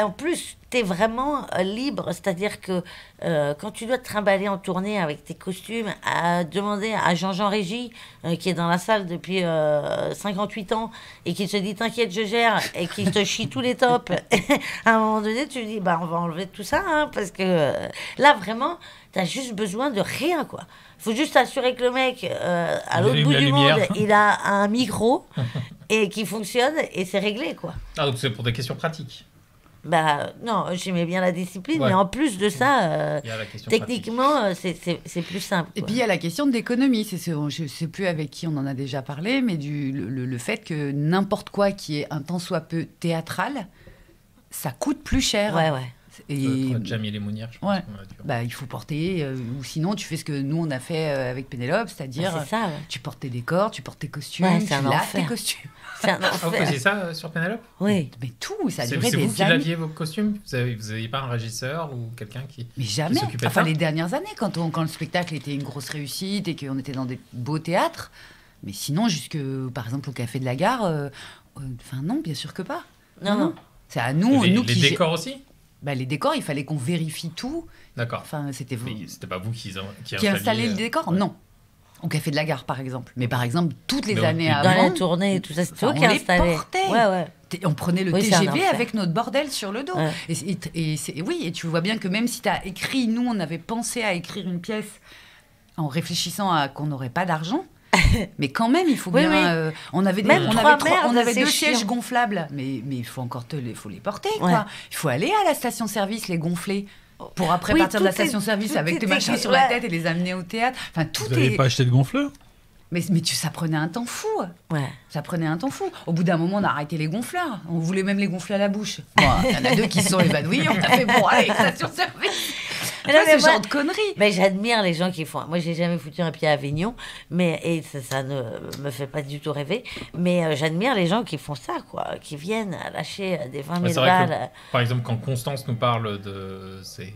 En plus, tu es vraiment libre. C'est-à-dire que quand tu dois te trimballer en tournée avec tes costumes, à demander à Jean-Jean Régis, qui est dans la salle depuis 58 ans, et qui te dit t'inquiète, je gère, et qui te chie tous les tops, à un moment donné, tu dis bah, on va enlever tout ça, hein, parce que là, vraiment, tu as juste besoin de rien, quoi. Faut juste assurer que le mec, à Il l'autre allume bout la du lumière. monde, il a un micro et qui fonctionne, et c'est réglé, quoi. Ah, donc c'est pour des questions pratiques. Bah non, j'aimais bien la discipline, Ouais. mais en plus de ça, Il y a la question techniquement, c'est plus simple. Et quoi. puis il y a la question de l'économie. Je ne sais plus avec qui on en a déjà parlé, mais le fait que n'importe quoi qui est un tant soit peu théâtral, ça coûte plus cher. Ouais, Et Jamie Lemounière, je pense. Ouais. qu'on a dit. bah, il faut porter, ou sinon tu fais ce que nous on a fait avec Pénélope, c'est-à-dire C'est ça, ouais. tu portes tes décors, tu portes tes costumes, Ouais, tu c'est un laves enfer. tes costumes. C'est un Ah, vous enfer. faisiez ça sur Pénélope? Oui. Mais tout, ça a C'est duré vous des qui années. laviez vos costumes? Vous n'aviez pas un régisseur ou quelqu'un qui... Mais jamais. s'occupait de Enfin, ça les dernières années, quand le spectacle était une grosse réussite et qu'on était dans des beaux théâtres. Mais sinon, jusque, par exemple, au Café de la Gare, enfin non, bien sûr que pas. Non. C'est à nous, les nous qui... décors aussi? Bah, les décors, il fallait qu'on vérifie tout. D'accord. Enfin, c'était Mais c'était pas vous qui qui installait le décor. ouais. Non. Au Café de la Gare, par exemple. Mais par exemple, toutes les Mais au années début. Dans avant, la tournée et tout ça, c'était enfin, toi qui on les installais. portait. Ouais, ouais. on prenait le Oui, c'est un TGV enfer. avec notre bordel sur le dos. Ouais. Et tu vois bien que même si tu as écrit, nous, on avait pensé à écrire une pièce en réfléchissant à qu'on n'aurait pas d'argent. Mais quand même, il faut Oui, bien. oui. On avait, Même on trois avait, merdes, on avait c'est 2 chiant. sièges gonflables. Mais il faut encore faut les porter, Ouais. quoi. Il faut aller à la station-service, les gonfler. Pour après Oui, partir de la tout est- station-service tout avec tes est machins écrit, sur la ouais. tête et les amener au théâtre. Enfin, tout Vous n'avez est. pas acheté de gonfleur? Mais ça prenait un temps fou. Ouais. Ça prenait un temps fou. Au bout d'un moment, on a arrêté les gonfleurs. On voulait même les gonfler à la bouche. Bon, il y en a 2 qui se sont évanouis. On a fait bon, allez, station-service. Mais non, Tu vois, mais ce moi- genre de conneries. Mais j'admire les gens qui font. Moi, j'ai jamais foutu un pied à Avignon, et ça ne me fait pas du tout rêver. Mais j'admire les gens qui font ça, quoi, qui viennent lâcher des 20 Ouais, 000 c'est vrai que, balles. par exemple, quand Constance nous parle de ses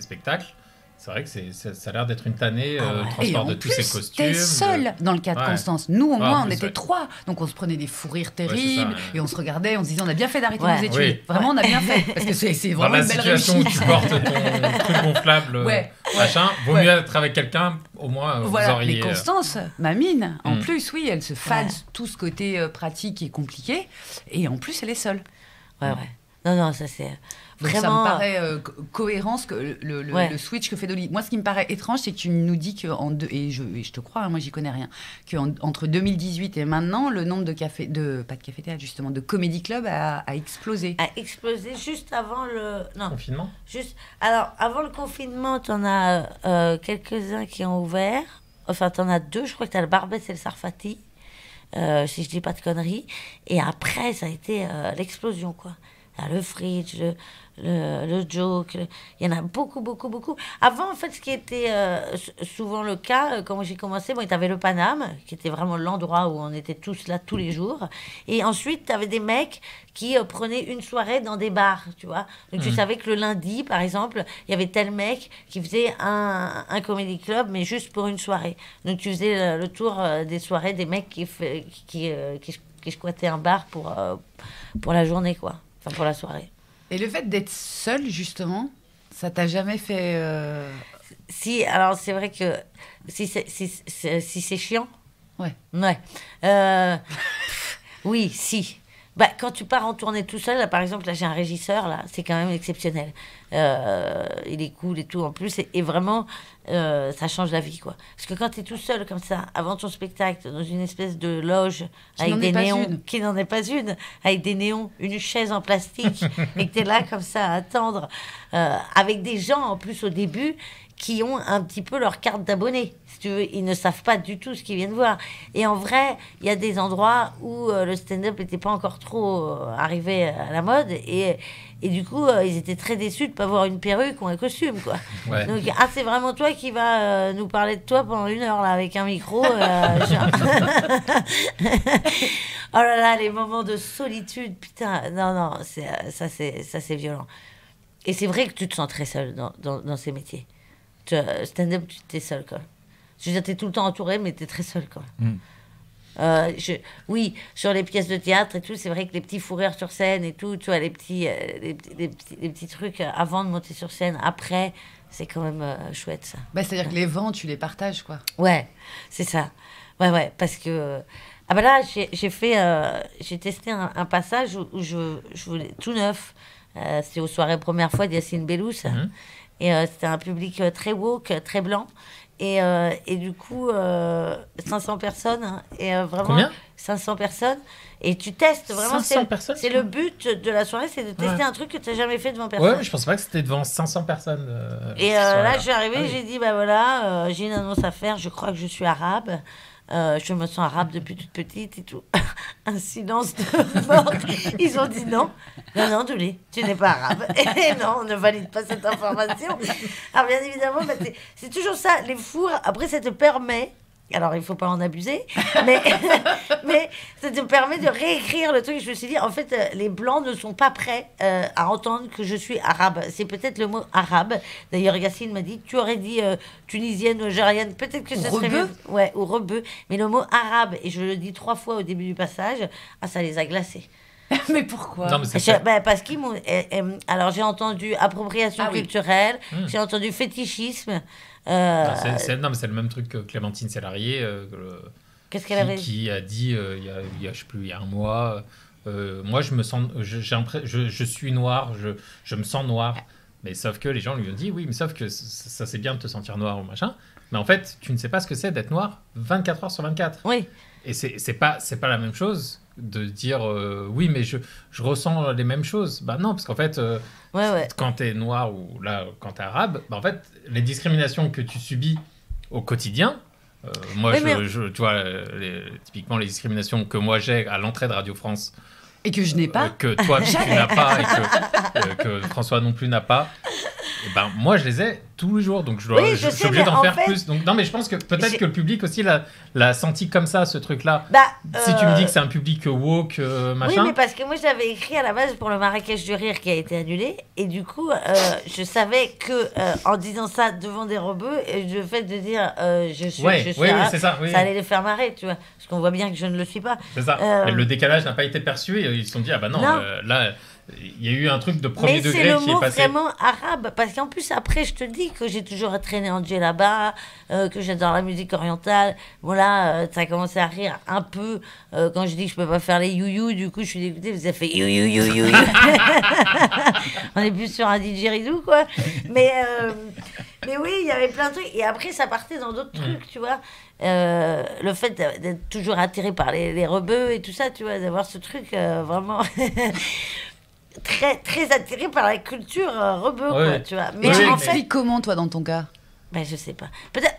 spectacles, c'est vrai que ça a l'air d'être une tannée, Ah ouais. le Et transport en de tous plus, ces costumes. t'es seul dans le cas de Ouais. Constance. Nous, au Ah, moins, en on plus, était ouais. 3. Donc, on se prenait des fous rires c'est ça, terribles. ouais. Et on se regardait, on se disait, on a bien fait d'arrêter Ouais. nos études. Oui. Vraiment, on a bien fait. Parce que c'est Dans vraiment la une belle situation où réussite. tu portes ton truc gonflable, Ouais, machin, vaut ouais. mieux être avec quelqu'un, au moins vous Voilà, auriez... mais Constance, ma mine, en Mm. plus, oui, elle se fade Ouais. tout ce côté pratique et compliqué. Et en plus, elle est seule. Ouais, ouais. Non, ça c'est Donc vraiment. ça me paraît cohérent ce que Ouais. le switch que fait Dolly. Moi, ce qui me paraît étrange, c'est que tu nous dis et je te crois, hein, moi j'y connais rien, qu'entre 2018 et maintenant, le nombre de pas de café-théâtre justement, de comédie club a explosé. A explosé juste avant le. Non, Confinement. juste. Alors, avant le confinement, t'en as quelques-uns qui ont ouvert. Enfin, t'en as 2. Je crois que t'as le Barbès et le Sarfati. Si je dis pas de conneries. Et après, ça a été l'explosion, quoi. Le Fridge, le Joke, il y en a beaucoup, beaucoup, beaucoup. Avant, en fait, ce qui était souvent le cas, quand j'ai commencé, bon, tu avais le Paname, qui était vraiment l'endroit où on était tous là tous les jours. Et ensuite, tu avais des mecs qui prenaient une soirée dans des bars, tu vois. Donc, tu savais que le lundi, par exemple, il y avait tel mec qui faisait un comédie club, mais juste pour une soirée. Donc, tu faisais le tour des soirées des mecs qui squattaient un bar pour la journée, quoi. Enfin, pour la soirée. Et le fait d'être seule, justement, ça t'a jamais fait... Si, alors c'est vrai que si c'est chiant. Ouais. Ouais. Oui, si. Bah, quand tu pars en tournée tout seul, là, par exemple, là j'ai un régisseur, là, c'est quand même exceptionnel. Il est cool et tout en plus, et vraiment, ça change la vie, quoi. Parce que quand tu es tout seul comme ça, avant ton spectacle, dans une espèce de loge avec n'en des est pas néons, une. qui n'en est pas une, avec des néons, une chaise en plastique, et que tu es là comme ça à attendre, avec des gens en plus au début qui ont un petit peu leur carte d'abonné. Si tu veux, ils ne savent pas du tout ce qu'ils viennent voir. Et en vrai, il y a des endroits où le stand-up n'était pas encore trop arrivé à la mode. Et du coup, ils étaient très déçus de ne pas voir une perruque ou un costume, quoi. Ouais. Donc, c'est vraiment toi qui vas nous parler de toi pendant 1 heure, là, avec un micro. Oh là là, les moments de solitude, putain. Non, ça, c'est violent. Et c'est vrai que tu te sens très seul dans ces métiers. Stand-up, tu t'es seul, quoi. Je veux dire, t'es tout le temps entouré, mais t'es très seul, quoi. Oui, sur les pièces de théâtre et tout, c'est vrai que les petits fous rires sur scène et tout, tu vois, les petits trucs avant de monter sur scène, après, c'est quand même chouette, ça. Bah, c'est-à-dire que les vents, tu les partages, quoi. Ouais, c'est ça. Ouais, parce que... Ah bah là, j'ai testé un passage où je voulais tout neuf. C'était aux soirées première fois d'Yacine Bellous. Et c'était un public très woke, très blanc. Et du coup, 500 personnes. Hein, et vraiment, Combien 500 personnes. Et tu testes vraiment. 500 personnes, C'est le but de la soirée, c'est de tester Ouais. un truc que tu n'as jamais fait devant personne. Ouais, mais je pensais pas que c'était devant 500 personnes. Et cette soirée-là. là, je suis arrivée, Ah oui. j'ai dit, bah voilà, j'ai une annonce à faire, je crois que je suis arabe. Je me sens arabe depuis toute petite et tout. Un silence de mort. Ils ont dit non. Non, Doulé, tu n'es pas arabe. Et non, on ne valide pas cette information. Alors, bien évidemment, bah, c'est toujours ça. Les fours, après, ça te permet. Alors, il ne faut pas en abuser, mais ça te permet de réécrire le truc. Je me suis dit, en fait, les Blancs ne sont pas prêts à entendre que je suis arabe. C'est peut-être le mot arabe. D'ailleurs, Yacine m'a dit, tu aurais dit tunisienne ou algérienne, peut-être que ce serait mieux. Ouais, ou rebeu. Mais le mot arabe, et je le dis 3 fois au début du passage, ça les a glacés. Mais pourquoi? Non, mais Parce qu'ils m'ont... alors, j'ai entendu appropriation culturelle, j'ai entendu fétichisme. Non, mais c'est le même truc que Clémentine Sélarié, Qu'est-ce qu'elle avait qui a dit il y a, je sais plus, il y a un mois, moi je me sens, je suis noir, je me sens noir. Mais sauf que les gens lui ont dit, oui, mais sauf que ça c'est bien de te sentir noir ou machin. Mais en fait, tu ne sais pas ce que c'est d'être noir 24 heures sur 24. Oui. Et c'est pas la même chose de dire oui, mais je ressens les mêmes choses. Bah non, parce qu'en fait, quand t'es noir ou là, quand t'es arabe, bah en fait, les discriminations que tu subis au quotidien, moi, tu vois, typiquement les discriminations que moi j'ai à l'entrée de Radio France. Et que je n'ai pas. Que toi, tu n'as pas et que François non plus n'a pas. Et ben, moi, je les ai tous les jours, donc je suis obligé d'en faire plus. Donc, non, mais je pense que peut-être que le public aussi l'a senti comme ça, ce truc-là. Si tu me dis que c'est un public woke, machin. Oui, mais parce que moi, j'avais écrit à la base pour le Marrakech du Rire qui a été annulé. Et du coup, je savais que en disant ça devant des rebeux, le fait de dire je suis c'est ça, ça allait les faire marrer, tu vois. Parce qu'on voit bien que je ne le suis pas. C'est ça. Mais le décalage n'a pas été perçu et ils se sont dit, ah bah non. Là... Il y a eu un truc de premier degré qui est passé. Mais c'est le mot vraiment arabe. Parce qu'en plus, après, je te dis que j'ai toujours traîné en djellaba, que j'adore la musique orientale. Voilà, ça a commencé à rire un peu quand je dis que je peux pas faire les you-you. Du coup, je suis dégoûtée, vous avez fait you-you. On est plus sur un didgeridoo, quoi. Mais oui, il y avait plein de trucs. Et après, ça partait dans d'autres trucs, tu vois. Le fait d'être toujours attiré par les rebeux et tout ça, tu vois, d'avoir ce truc vraiment... très, très attiré par la culture rebeu, quoi, tu vois. Mais tu l'expliques comment, toi, dans ton cas? Ben, je sais pas. Peut-être.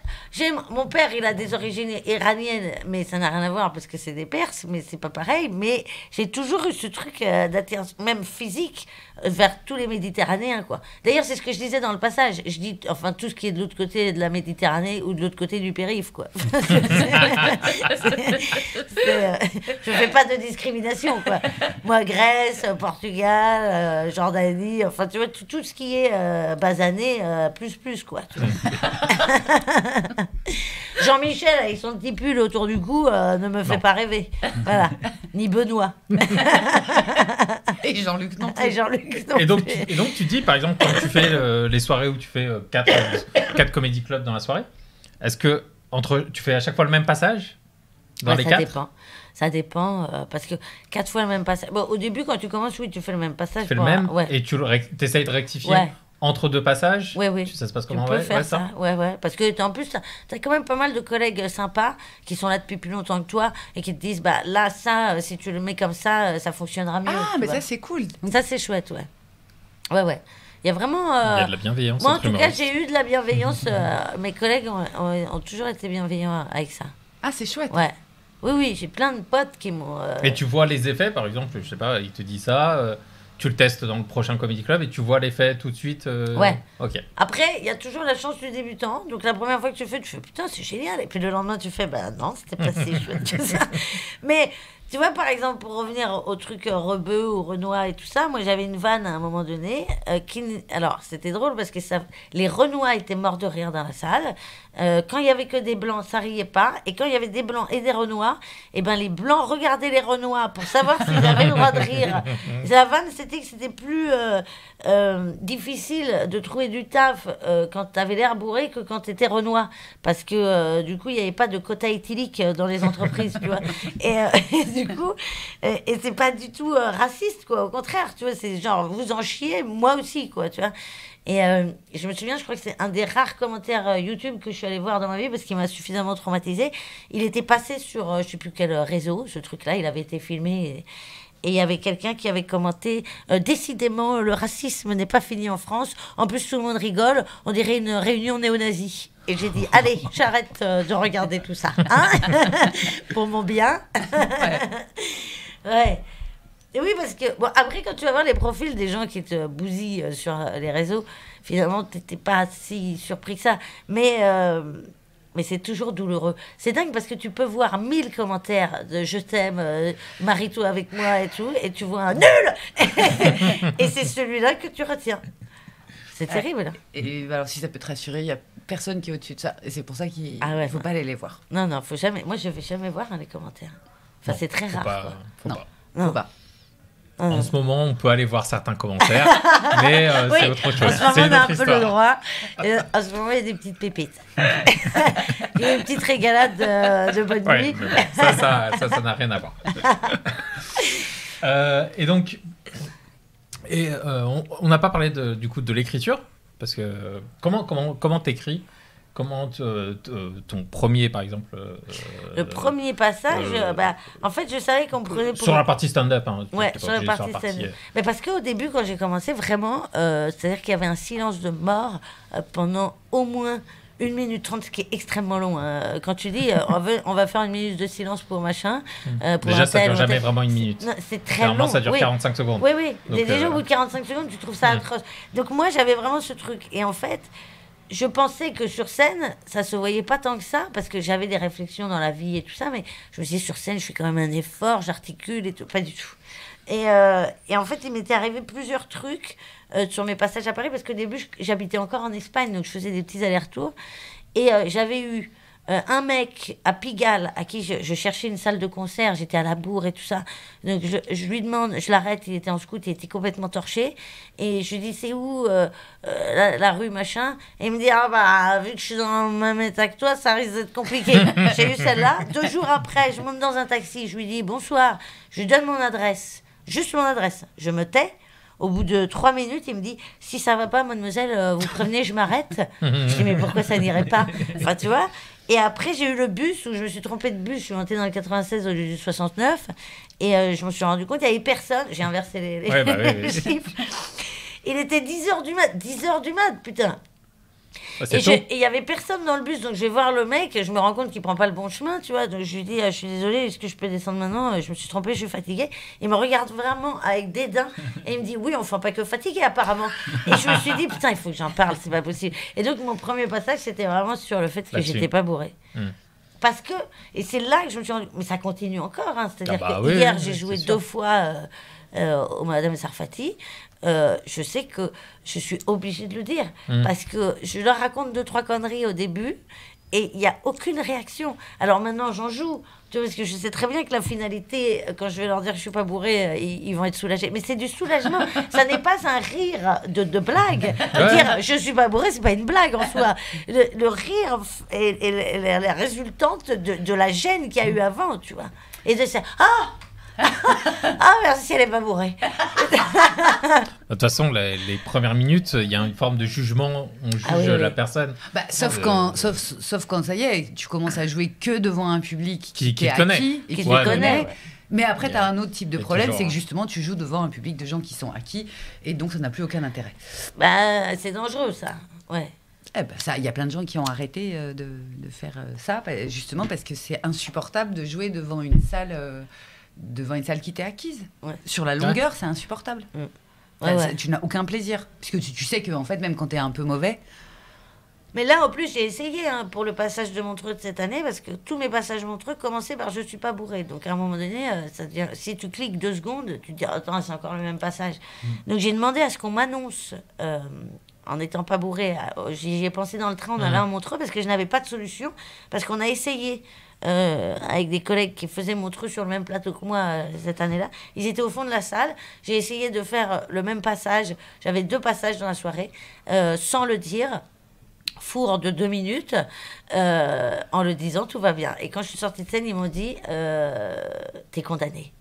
Mon père, il a des origines iraniennes, mais ça n'a rien à voir parce que c'est des Perses, mais c'est pas pareil. Mais j'ai toujours eu ce truc d'attirance, même physique, vers tous les Méditerranéens, quoi. D'ailleurs, c'est ce que je disais dans le passage. Je dis, enfin, tout ce qui est de l'autre côté de la Méditerranée ou de l'autre côté du périph', quoi. Je fais pas de discrimination, quoi. Moi, Grèce, Portugal, Jordanie, enfin, tu vois, tout ce qui est basané, plus, quoi. Tu vois. Jean-Michel avec son petit pull autour du cou ne me fait pas rêver. Voilà. Ni Benoît. Et Jean-Luc non plus. Et donc tu dis, par exemple, quand tu fais les soirées où tu fais 4 comédie clubs dans la soirée, est-ce que tu fais à chaque fois le même passage dans les 4? Ça dépend, parce que 4 fois le même passage. Bon, au début, quand tu commences, oui, tu fais le même passage. Tu fais le même et tu essayes de rectifier entre 2 passages. Oui. Ça se passe comment? Tu peux faire ça. Ouais. Parce que en plus, t'as quand même pas mal de collègues sympas qui sont là depuis plus longtemps que toi et qui te disent, bah là, ça, si tu le mets comme ça, ça fonctionnera mieux. Ah, mais ça, c'est cool. Ça, c'est chouette, ouais. Il y a vraiment... il y a de la bienveillance. Moi, en tout cas, j'ai eu de la bienveillance. Mes collègues ont toujours été bienveillants avec ça. Ah, c'est chouette. Ouais. Oui, j'ai plein de potes qui m'ont... Et tu vois les effets, par exemple, je sais pas, il te dit ça, tu le testes dans le prochain Comedy Club et tu vois l'effet tout de suite. Ouais. Ok. Après, il y a toujours la chance du débutant. Donc la première fois que tu fais putain, c'est génial. Et puis le lendemain, tu fais bah non, c'était pas si chouette que ça. Mais tu vois, par exemple, pour revenir au truc rebeu ou Renoir et tout ça, moi j'avais une vanne à un moment donné alors c'était drôle parce que les Renois étaient morts de rire dans la salle. Quand il y avait que des blancs, ça riait pas. Et quand il y avait des blancs et des Renois, et ben les blancs regardaient les Renois pour savoir s'ils avaient le droit de rire. La vanne, c'était que c'était plus difficile de trouver du taf quand t'avais l'air bourré que quand t'étais Renois. Parce que du coup, il n'y avait pas de quota éthylique dans les entreprises, tu vois. Et du coup, et c'est pas du tout raciste, quoi. Au contraire, tu vois, c'est genre, vous en chiez, moi aussi, quoi, tu vois. Et je me souviens, je crois que c'est un des rares commentaires YouTube que je suis allée voir dans ma vie parce qu'il m'a suffisamment traumatisée. Il était passé sur, je sais plus quel réseau, ce truc-là, il avait été filmé. Et il y avait quelqu'un qui avait commenté décidément, le racisme n'est pas fini en France. En plus, tout le monde rigole. On dirait une réunion néo-nazie. Et j'ai dit, allez, j'arrête de regarder tout ça. Hein pour mon bien. Ouais. Et oui, parce que, bon, après, quand tu vas voir les profils des gens qui te bousillent sur les réseaux, finalement, t'étais pas si surpris que ça. Mais c'est toujours douloureux. C'est dingue parce que tu peux voir 1000 commentaires de « je t'aime, marie-toi avec moi » et tout, et tu vois un « nul » et c'est celui-là que tu retiens. C'est terrible. Et alors, si ça peut te rassurer, il n'y a personne qui est au-dessus de ça. Et c'est pour ça qu'il ne faut pas aller les voir. Non, faut jamais. Moi, je ne vais jamais voir les commentaires. Enfin, c'est très rare. Faut pas. En ce moment, on peut aller voir certains commentaires, mais c'est autre chose. En ce moment, on a un peu le droit. En ce moment, il y a des petites pépites. Il y a une petite régalade de bonne nuit. Ça n'a rien à voir. Et donc, on n'a pas parlé du coup de l'écriture, parce que comment t'écris? Comment ton premier, par exemple le premier passage, en fait, je savais qu'on prenait pour... Sur la partie stand-up. Hein, sur la partie stand-up. Mais parce qu'au début, quand j'ai commencé, vraiment, c'est-à-dire qu'il y avait un silence de mort pendant au moins 1 minute 30, ce qui est extrêmement long. Quand tu dis, on va faire 1 minute de silence pour machin... pour déjà, ça ne dure jamais vraiment 1 minute. C'est très long. Ça dure 45 secondes. Oui. Donc, déjà, au bout de 45 secondes, tu trouves ça atroce. Donc moi, j'avais vraiment ce truc. Et en fait... Je pensais que sur scène, ça se voyait pas tant que ça, parce que j'avais des réflexions dans la vie et tout ça, mais je me disais, sur scène, je fais quand même un effort, j'articule et tout, pas du tout. Et en fait, il m'était arrivé plusieurs trucs sur mes passages à Paris, parce qu'au début, j'habitais encore en Espagne, donc je faisais des petits allers-retours, et j'avais eu un mec à Pigalle, à qui je cherchais une salle de concert, j'étais à la bourre et tout ça, donc je lui demande, je l'arrête, il était en scout, il était complètement torché, et je lui dis, c'est où la rue machin, et il me dit, vu que je suis dans le même état que toi, ça risque d'être compliqué. J'ai eu celle-là. 2 jours après, je monte dans un taxi, je lui dis, bonsoir, je lui donne mon adresse, juste mon adresse, je me tais. Au bout de 3 minutes, il me dit, si ça va pas, mademoiselle, vous prévenez, je m'arrête. Je dis, mais pourquoi ça n'irait pas? Enfin, tu vois. Et après, j'ai eu le bus où je me suis trompée de bus. Je suis montée dans le 96 au lieu du 69. Et je me suis rendu compte qu'il n'y avait personne. J'ai inversé les chiffres. Il était 10h du mat. 10h du mat, putain. Et il n'y avait personne dans le bus. Donc, je vais voir le mec. Et je me rends compte qu'il ne prend pas le bon chemin, tu vois. Donc, je lui dis, je suis désolée, est-ce que je peux descendre maintenant? Je me suis trompée, je suis fatiguée. Il me regarde vraiment avec dédain. Et il me dit, oui, enfin, pas que fatiguée, apparemment. Et je me suis dit, putain, il faut que j'en parle, c'est pas possible. Et donc, mon premier passage, c'était vraiment sur le fait que j'étais pas bourrée. Parce que, et c'est là que je me suis rendu, mais ça continue encore, hein. C'est-à-dire que hier, j'ai joué 2 fois au Madame Sarfati. Je sais que je suis obligée de le dire, parce que je leur raconte 2-3 conneries au début, et il n'y a aucune réaction. Alors maintenant, j'en joue, tu vois, parce que je sais très bien que la finalité, quand je vais leur dire que je ne suis pas bourrée, ils vont être soulagés. Mais c'est du soulagement, ça n'est pas un rire de blague. Dire je ne suis pas bourrée, ce n'est pas une blague en soi. Le rire est la résultante de la gêne qu'il y a eu avant, tu vois. Et de ça, merci, elle n'est pas bourrée. De toute façon, les premières minutes, il y a une forme de jugement, on juge la personne. Sauf quand ça y est, tu commences à jouer que devant un public qui est acquis et qui te connaît. Ouais. Mais après, tu as un autre type de problème, c'est que justement, tu joues devant un public de gens qui sont acquis, et donc ça n'a plus aucun intérêt. C'est dangereux, ça. Ouais. Il y a plein de gens qui ont arrêté de faire ça, justement parce que c'est insupportable de jouer devant une salle qui t'est acquise. Ouais. Sur la longueur, c'est insupportable. Tu n'as aucun plaisir. Puisque tu sais que, en fait, même quand tu es un peu mauvais... Mais là, en plus, j'ai essayé pour le passage de Montreux de cette année, parce que tous mes passages Montreux commençaient par « je suis pas bourré ». Donc, à un moment donné, si tu cliques 2 secondes, tu te dis « attends, c'est encore le même passage ». Donc, j'ai demandé à ce qu'on m'annonce... en n'étant pas bourré, j'y ai pensé dans le train en allant à Montreux, parce que je n'avais pas de solution, parce qu'on a essayé avec des collègues qui faisaient Montreux sur le même plateau que moi cette année-là. Ils étaient au fond de la salle. J'ai essayé de faire le même passage. J'avais 2 passages dans la soirée, sans le dire, four de 2 minutes, en le disant, tout va bien. Et quand je suis sortie de scène, ils m'ont dit, t'es condamné.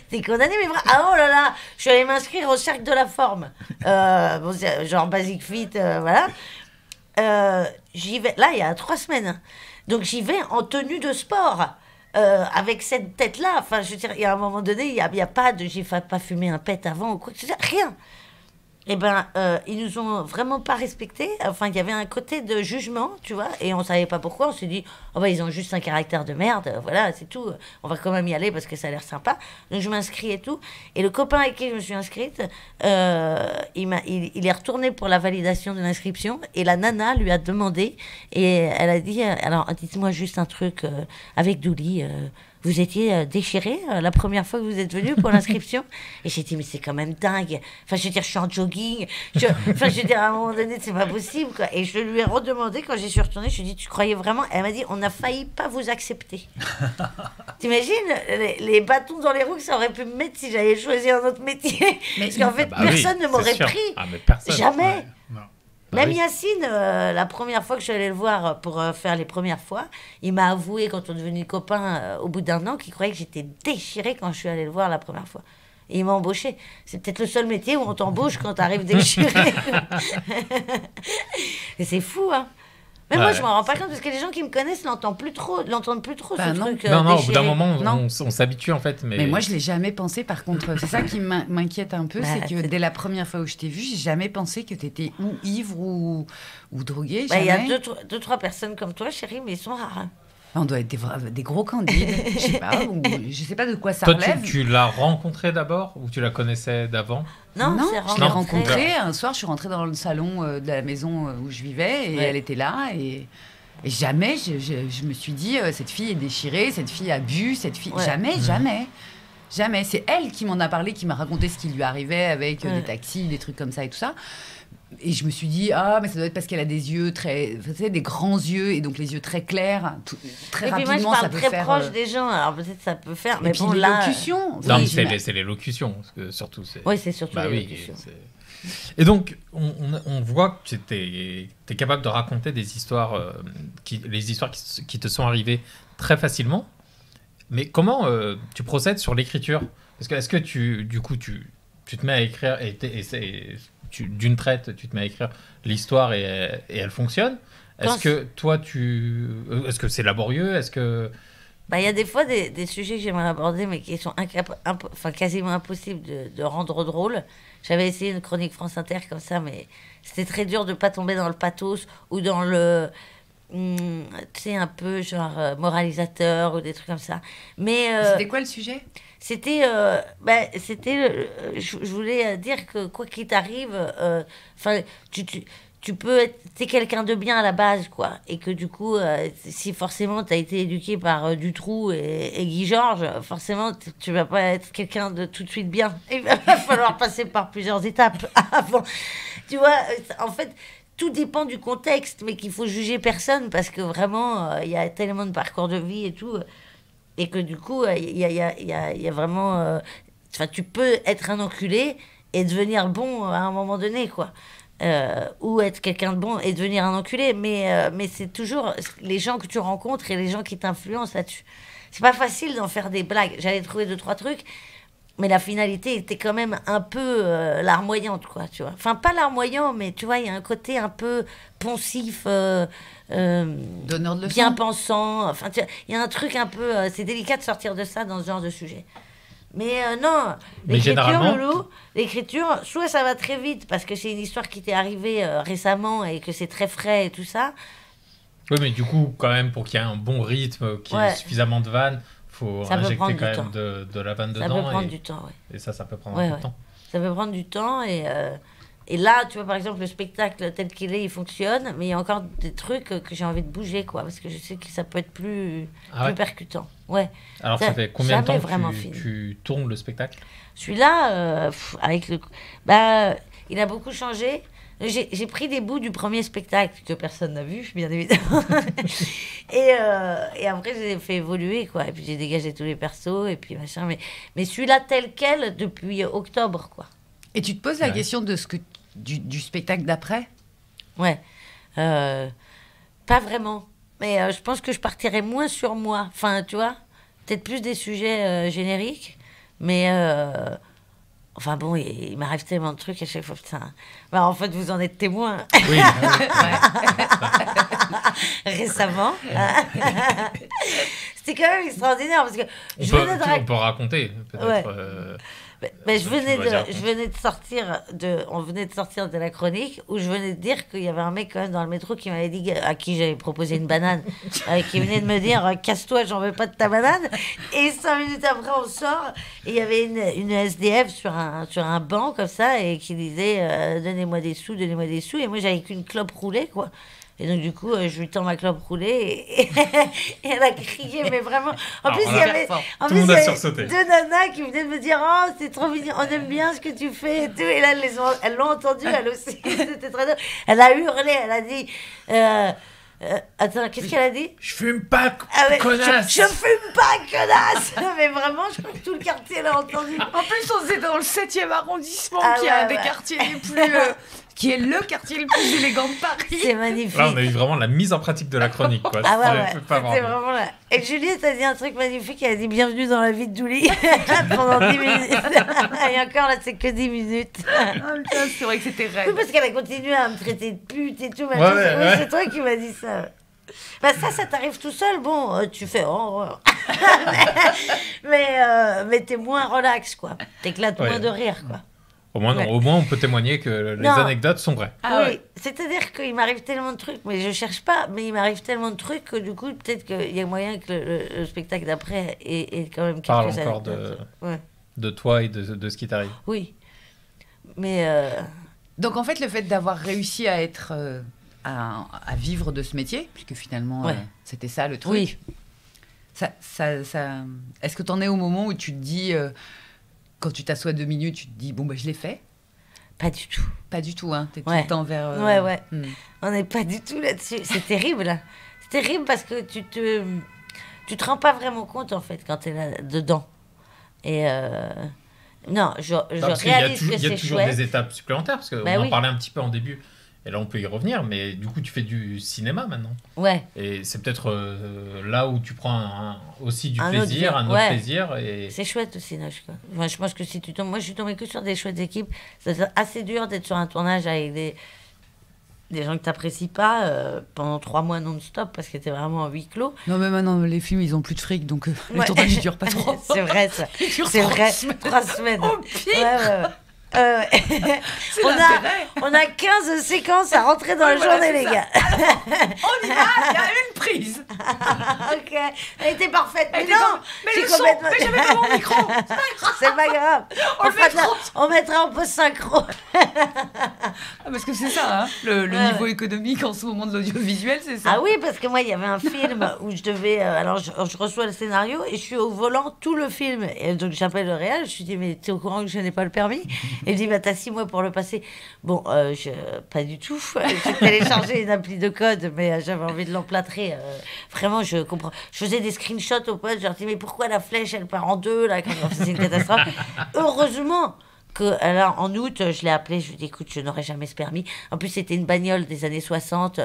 T'es condamné, mais oh là là, je suis allée m'inscrire au cercle de la forme, genre Basic Fit, voilà. J'y vais là il y a 3 semaines, donc j'y vais en tenue de sport, avec cette tête là. Enfin, je veux dire, il y a un moment donné, il y a pas de, j'ai pas fumé un pet avant ou quoi que ce soit, rien. eh ben, ils nous ont vraiment pas respectés. Enfin, il y avait un côté de jugement, tu vois, et on savait pas pourquoi. On s'est dit, oh bah, ils ont juste un caractère de merde, voilà, c'est tout. On va quand même y aller parce que ça a l'air sympa. Donc, je m'inscris et tout. Et le copain avec qui je me suis inscrite, il est retourné pour la validation de l'inscription. Et la nana lui a demandé, et elle a dit, alors, dites-moi juste un truc avec Douli. Vous étiez déchiré la première fois que vous êtes venu pour l'inscription. Et j'ai dit, mais c'est quand même dingue. Enfin, je veux dire, je suis en jogging. Enfin, je veux dire, à un moment donné, c'est pas possible, quoi. Et je lui ai redemandé, quand j'y suis retournée, je lui ai dit, tu croyais vraiment? Elle m'a dit, on a failli pas vous accepter. T'imagines les bâtons dans les roues que ça aurait pu me mettre si j'avais choisi un autre métier? Parce qu'en fait, personne ne m'aurait pris. Ah, mais personne. Jamais. Ouais. Même Yacine, la première fois que je suis allée le voir pour faire les premières fois, il m'a avoué, quand on est devenus copains au bout d'1 an, qu'il croyait que j'étais déchirée quand je suis allée le voir la première fois. Et il m'a embauché. C'est peut-être le seul métier où on t'embauche quand t'arrives déchirée. Et c'est fou, hein. Mais moi, je m'en rends pas compte parce que les gens qui me connaissent l'entendent plus trop ce truc. Non, au bout d'un moment, on s'habitue en fait. Mais moi, je l'ai jamais pensé. Par contre, c'est ça qui m'inquiète un peu, c'est que dès la première fois où je t'ai vu, j'ai jamais pensé que t'étais ou ivre ou drogué. Il y a deux, trois personnes comme toi, chérie, mais ils sont rares. Hein. On doit être des gros candides. Je sais pas de quoi ça Toi, relève. tu l'as rencontrée d'abord ou tu la connaissais d'avant? Non, je l'ai rencontrée. Un soir, je suis rentrée dans le salon de la maison où je vivais et elle était là. Et jamais je me suis dit, cette fille est déchirée, cette fille a bu, cette fille... Ouais. Jamais. C'est elle qui m'en a parlé, qui m'a raconté ce qui lui arrivait avec des taxis, des trucs comme ça et tout ça. Et je me suis dit, mais ça doit être parce qu'elle a des yeux des grands yeux, et donc les yeux très clairs, très rapidement, ça peut faire... Et puis moi, je parle très proche des gens, alors peut-être ça peut faire... Mais bon, l'élocution... Non, mais c'est l'élocution, surtout. Oui, c'est surtout l'élocution. Et donc, on voit que tu es capable de raconter des histoires, les histoires qui te sont arrivées très facilement. Mais comment tu procèdes sur l'écriture? Parce que est-ce que tu te mets à écrire d'une traite, tu te mets à écrire l'histoire et elle fonctionne? Est-ce que toi, est-ce que c'est laborieux? Est-ce que... Il y a des fois des sujets que j'aimerais aborder, mais qui sont quasiment impossibles de rendre drôles. J'avais essayé une chronique France Inter comme ça, mais c'était très dur de ne pas tomber dans le pathos ou dans le... tu sais, un peu genre moralisateur ou des trucs comme ça. Mais c'était quoi le sujet? C'était je voulais dire que quoi qu'il t'arrive, tu peux être quelqu'un de bien à la base, quoi, et que du coup si forcément t'as été éduqué par Dutroux et Guy Georges, forcément tu vas pas être quelqu'un de tout de suite bien. Il va falloir passer par plusieurs étapes avant, tu vois. En fait, tout dépend du contexte, mais qu'il faut juger personne parce que vraiment, il y a tellement de parcours de vie et tout, et que du coup, il y a vraiment... tu peux être un enculé et devenir bon à un moment donné, quoi. Ou être quelqu'un de bon et devenir un enculé, mais c'est toujours les gens que tu rencontres et les gens qui t'influencent là-dessus. C'est pas facile d'en faire des blagues. J'allais trouver 2-3 trucs, mais la finalité était quand même un peu larmoyante, quoi, tu vois. Enfin, pas larmoyant, mais tu vois, il y a un côté un peu poncif, donneur de leçons, bien pensant. Enfin, il y a un truc un peu... c'est délicat de sortir de ça dans ce genre de sujet. Mais non, l'écriture, soit ça va très vite, parce que c'est une histoire qui t'est arrivée récemment et que c'est très frais et tout ça. Oui, mais du coup, quand même, pour qu'il y ait un bon rythme, qu'il y ait suffisamment de vannes, faut injecter quand même de la vanne dedans. Ça peut prendre du temps, oui. Et ça peut prendre un peu de temps. Ça peut prendre du temps, et là, tu vois, par exemple, le spectacle tel qu'il est, il fonctionne, mais il y a encore des trucs que j'ai envie de bouger, quoi, parce que je sais que ça peut être plus percutant. Ouais. Alors, ça fait combien de temps que tu tournes le spectacle? Celui-là, avec le... il a beaucoup changé. J'ai pris des bouts du premier spectacle que personne n'a vu, bien évidemment. et après, je les ai fait évoluer, quoi. Et puis, j'ai dégagé tous les persos, et puis machin. Mais celui-là, tel quel, depuis octobre, quoi. Et tu te poses la question de du spectacle d'après? Ouais. Pas vraiment. Mais je pense que je partirais moins sur moi. Enfin, tu vois, peut-être plus des sujets génériques. Mais... Enfin bon, il m'arrive tellement de trucs à chaque fois, putain. En fait, vous en êtes témoin. Oui. Récemment. C'était quand même extraordinaire parce que on peut raconter peut-être. Mais je venais de sortir on venait de sortir de la chronique où je venais de dire qu'il y avait un mec quand même dans le métro qui m'avait dit, à qui j'avais proposé une banane, qui venait de me dire casse-toi, j'en veux pas de ta banane. Et 5 minutes après on sort et il y avait une SDF sur un banc comme ça et qui disait donnez-moi des sous. Et moi j'avais qu'une clope roulée quoi. Et donc, du coup, je lui tends ma clope roulée et elle a crié, mais vraiment. En plus, il y avait deux nanas qui venaient de me dire oh, c'est trop mignon, on aime bien ce que tu fais et tout. Et là, elles l'ont entendu, elle aussi. C'était très drôle. Elle a hurlé, elle a dit. Attends, qu'est-ce qu'elle a dit? Je fume pas, connasse! Je fume pas, connasse! Mais vraiment, je crois que tout le quartier l'a entendu. En plus, on est dans le 7e arrondissement, qui est un des quartiers les plus. Qui est le quartier le plus élégant de Paris. C'est magnifique. Là, on a eu vraiment la mise en pratique de la chronique, quoi. C'était vraiment là. Et Juliette a dit un truc magnifique, elle a dit bienvenue dans la vie de Douli pendant 10 minutes. Et encore, là, c'est que 10 minutes. C'est vrai que c'était raide. Oui, parce qu'elle a continué à me traiter de pute et tout. C'est toi qui m'as dit ça. Bah ça t'arrive tout seul, bon, tu fais mais t'es moins relax, quoi. T'éclates moins de rire, quoi. Au moins, on peut témoigner que les anecdotes sont vraies. Oui, c'est-à-dire qu'il m'arrive tellement de trucs, mais je cherche pas, mais il m'arrive tellement de trucs que du coup, peut-être qu'il y a moyen que le spectacle d'après ait quand même quelques anecdotes. Parle encore de toi et de ce qui t'arrive. Oui. Mais... Donc en fait, le fait d'avoir réussi à être... à vivre de ce métier, puisque finalement, c'était ça le truc. Oui. Ça, est-ce que tu en es au moment où tu te dis... quand tu t'assois 2 minutes, tu te dis, bon, je l'ai fait? Pas du tout. Pas du tout, hein. T'es tout le temps vers... On n'est pas du tout là-dessus. C'est terrible. C'est terrible parce que tu te rends pas vraiment compte, en fait, quand t'es là dedans. Et non, je réalise que c'est chouette. Il y a toujours des étapes supplémentaires, parce qu'on en parlait un petit peu en début. Et là, on peut y revenir, mais du coup, tu fais du cinéma maintenant. Ouais. Et c'est peut-être là où tu prends aussi du plaisir, un autre plaisir. Et... C'est chouette aussi, Noche, quoi. Enfin, je pense que si tu tombes... Moi, je suis tombée que sur des chouettes équipes. C'est assez dur d'être sur un tournage avec des gens que tu n'apprécies pas pendant 3 mois non-stop parce que tu es vraiment en huis clos. Non, mais maintenant, les films, ils ont plus de fric, donc les tournages, ils durent pas trop. C'est vrai, ça. C'est vrai, 3 semaines. Oh, pire. Ouais. On a 15 séquences à rentrer dans la journée, les gars. On y va, il y a une prise. Ok, elle était parfaite. Mais non, mais le son, mais j'avais pas mon micro. C'est pas grave. On mettra en pause synchro. Parce que c'est ça, hein, le niveau économique en ce moment de l'audiovisuel, c'est ça. Ah oui, parce que moi, il y avait un film où je devais... alors, je reçois le scénario et je suis au volant tout le film. Et donc, j'appelle le réal, je lui dis, mais t'es au courant que je n'ai pas le permis? Et il dit, bah, t'as 6 mois pour le passer. Bon, pas du tout. J'ai téléchargé une appli de code, mais j'avais envie de l'emplâtrer. Vraiment, je comprends. Je faisais des screenshots aux potes, je leur dis, mais pourquoi la flèche, elle part en 2, là, c'est une catastrophe. Heureusement que, alors, en août, je l'ai appelé, je lui ai dit, écoute, je n'aurai jamais ce permis. En plus, c'était une bagnole des années 60.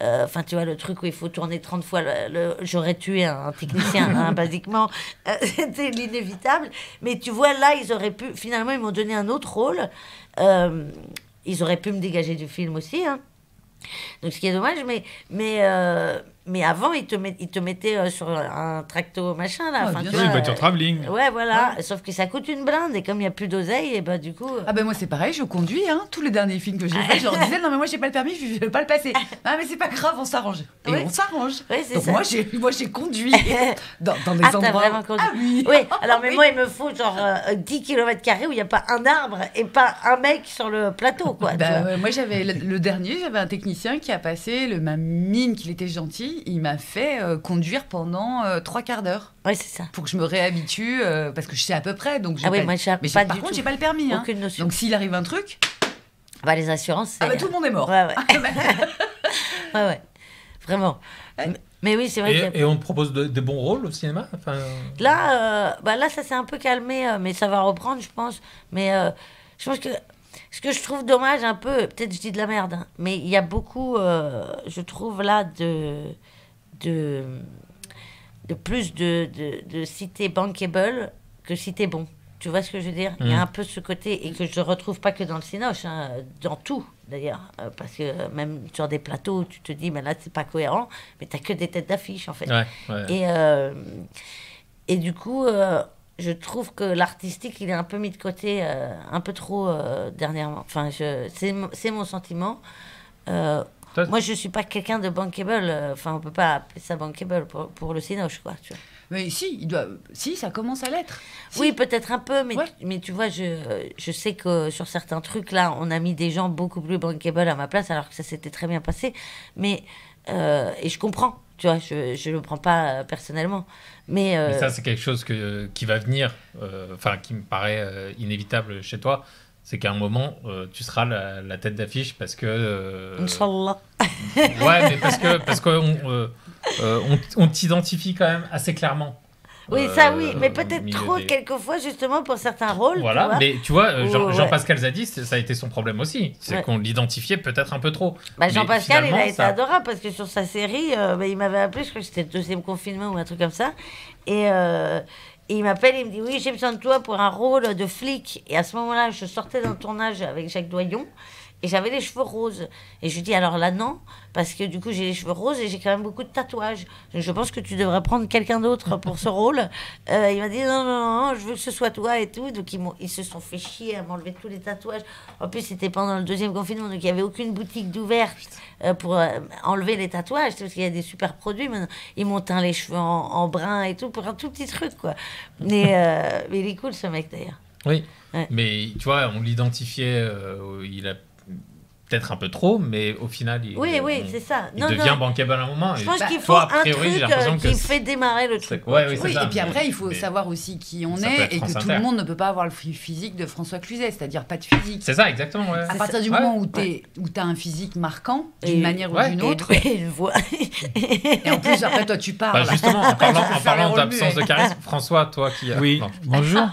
Enfin, tu vois, le truc où il faut tourner 30 fois. J'aurais tué un technicien, hein, basiquement. C'était l'inévitable. Mais tu vois, là, ils auraient pu... Finalement, ils m'ont donné un autre rôle. Ils auraient pu me dégager du film aussi, hein. Donc, ce qui est dommage, mais avant, ils te mettaient sur un tracto machin, là. Bien sûr, voiture travelling. Ouais, voilà. Ouais. Sauf que ça coûte une blinde, et comme il n'y a plus d'oseille, et bah, du coup... Ah ben moi, c'est pareil, je conduis, hein. Tous les derniers films que j'ai faits, je leur disais, non, mais moi, j'ai pas le permis, je vais pas le passer. Ah, mais c'est pas grave, on s'arrange. Et on s'arrange. Oui, c'est donc ça. Moi, j'ai conduit dans des endroits... T'as vraiment conduit. Ah oui. Oui, alors, mais moi, il me faut genre 10 km² où il n'y a pas un arbre et pas un mec sur le plateau, quoi. Moi, j'avais le dernier, j'avais un technicien qui a passé ma mine qu'il était gentil, il m'a fait conduire pendant 3 quarts d'heure. Oui, c'est ça. Pour que je me réhabitue, parce que je sais à peu près. Donc moi, par contre, j'ai pas le permis. Hein. Aucune notion. Donc, s'il arrive un truc... Bah, les assurances, c'est... tout le monde est mort. Ouais. Ouais. Vraiment. Mais oui, c'est vrai. Et on te propose des bons rôles au cinéma, enfin... Là, ça s'est un peu calmé, mais ça va reprendre, je pense. Mais je pense que... Ce que je trouve dommage un peu, peut-être je dis de la merde, hein, mais il y a beaucoup, je trouve là, de plus de cités bankable que cités bon. Tu vois ce que je veux dire? Il y a un peu ce côté, et que je ne retrouve pas que dans le cinoche, hein, dans tout d'ailleurs. Parce que même sur des plateaux, tu te dis, mais là, c'est pas cohérent, mais tu n'as que des têtes d'affiche en fait. Ouais. Et du coup, je trouve que l'artistique, il est un peu mis de côté, un peu trop dernièrement. Enfin, c'est mon sentiment. Moi, je ne suis pas quelqu'un de bankable. Enfin, on ne peut pas appeler ça bankable pour le Cinoche, quoi. Tu vois. Mais si, ça commence à l'être. Si. Oui, peut-être un peu, mais tu vois, je sais que sur certains trucs, là, on a mis des gens beaucoup plus bankable à ma place, alors que ça s'était très bien passé. Mais, et je comprends, tu vois, je ne le prends pas personnellement. Mais ça, c'est quelque chose qui va venir, qui me paraît inévitable chez toi. C'est qu'à un moment, tu seras la tête d'affiche parce que... Inch'Allah. Ouais, mais parce qu'on on t'identifie quand même assez clairement. Oui, ça oui, mais peut-être trop quelquefois, justement, pour certains rôles. Voilà, mais tu vois, Jean-Pascal Zadi, ça a été son problème aussi. C'est qu'on l'identifiait peut-être un peu trop. Bah, Jean-Pascal, il a été adorable parce que sur sa série, il m'avait appelé, je crois que c'était le 2e confinement ou un truc comme ça. Et il m'appelle, il me dit oui, j'ai besoin de toi pour un rôle de flic. Et à ce moment-là, je sortais d'un tournage avec Jacques Doyon et j'avais les cheveux roses. Et je lui dis alors là non, parce que du coup j'ai les cheveux roses et j'ai quand même beaucoup de tatouages. Donc, je pense que tu devrais prendre quelqu'un d'autre pour ce rôle. Il m'a dit non, je veux que ce soit toi et tout. Donc ils se sont fait chier à m'enlever tous les tatouages. En plus c'était pendant le 2e confinement, donc il n'y avait aucune boutique d'ouverte pour enlever les tatouages, parce qu'il y a des super produits maintenant. Ils m'ont teint les cheveux en brun et tout pour un tout petit truc quoi. Mais il est cool ce mec d'ailleurs. Oui, mais tu vois, on l'identifiait, il a peut-être un peu trop, mais au final, c'est ça. Il devient bankable à un moment. Je pense qu'il faut un truc qui fait démarrer le truc. Et puis après, il faut savoir aussi qui on est et que tout le monde ne peut pas avoir le physique de François Cluzet, c'est-à-dire pas de physique. C'est ça, exactement. Ouais. À partir du moment où tu as un physique marquant, d'une manière ou d'une autre. Et une voix. Et en plus, après, toi, tu parles. Justement, en parlant d'absence de charisme, François, toi qui... Oui, bonjour.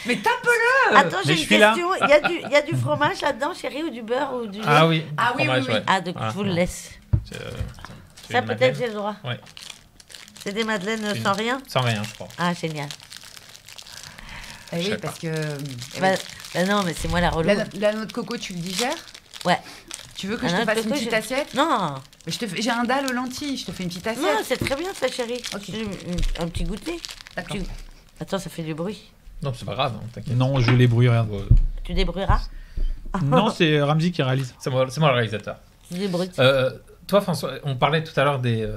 Mais tape-le. Attends, j'ai une question. Il y a du fromage là-dedans, chérie, ou du beurre ou du lait? Ah oui. Ah, donc je vous le laisse. Ça, peut-être, j'ai le droit. Oui. C'est des madeleines sans rien? Sans rien, je crois. Ah, génial. Oui, parce que... non, mais c'est moi la relou. La noix de coco, tu le digères? Ouais. Tu veux que je te fasse une petite assiette? Non. Mais j'ai un dalle aux lentilles, je te fais une petite assiette. Non, c'est très bien ça, chérie. Okay. Un petit goûter. D'accord. Attends, ça fait du bruit. Non, c'est pas grave, hein, t'inquiète. Non, je les rien. Tu débrouilleras? Non, c'est Ramzi qui réalise. C'est moi le réalisateur. Tu débrouilles. Toi, François, on parlait tout à l'heure des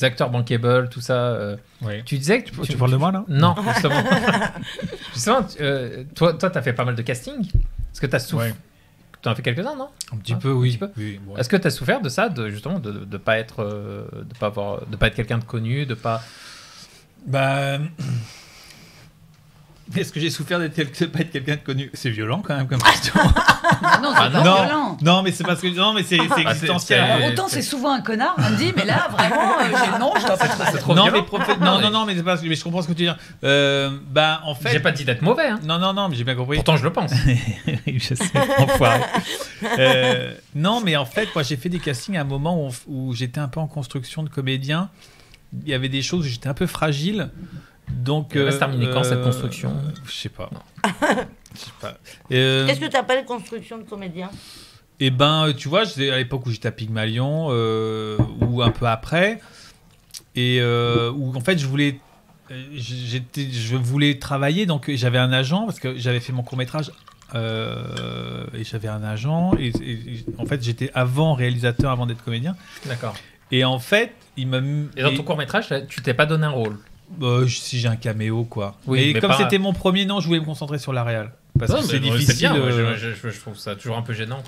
acteurs bankable, tout ça. Oui. Tu disais que tu parles de moi, là? Non, justement. Toi, t'as fait pas mal de casting. Est-ce que t'as souffert? Ouais. Tu en as fait quelques-uns, non? Un petit peu, oui. Oui, bon. Est-ce que t'as souffert de ça, justement, de pas être, de pas être quelqu'un de connu, de pas... Est-ce que j'ai souffert de pas être quelqu'un de connu? C'est violent quand même comme question. Non, c'est pas violent. Non, mais c'est parce que c'est existentiel. Autant c'est souvent un connard, on me dit, mais là vraiment, je dois pas être trop violent. Non, mais c'est pas. Mais je comprends ce que tu veux dire. En fait. J'ai pas dit d'être mauvais. Hein. Non, mais j'ai bien compris. Pourtant, je le pense. Je sais, enfoiré. Non, mais en fait, moi, j'ai fait des castings à un moment où j'étais un peu en construction de comédien. Il y avait des choses où j'étais un peu fragile. Donc, ça va se terminer quand cette construction? Je sais pas. Qu'est-ce que tu appelles construction de comédien? Eh ben, tu vois, à l'époque où j'étais à Pygmalion, ou un peu après, et où en fait je voulais travailler, donc j'avais un agent parce que j'avais fait mon court-métrage. Et j'avais un agent et en fait j'étais avant réalisateur avant d'être comédien. D'accord. Et en fait il m'a... Et dans ton court-métrage tu t'es pas donné un rôle? Si j'ai un caméo quoi. Oui, mais comme c'était mon premier, non, je voulais me concentrer sur la réal parce que c'est difficile. Bien, je trouve ça toujours un peu gênant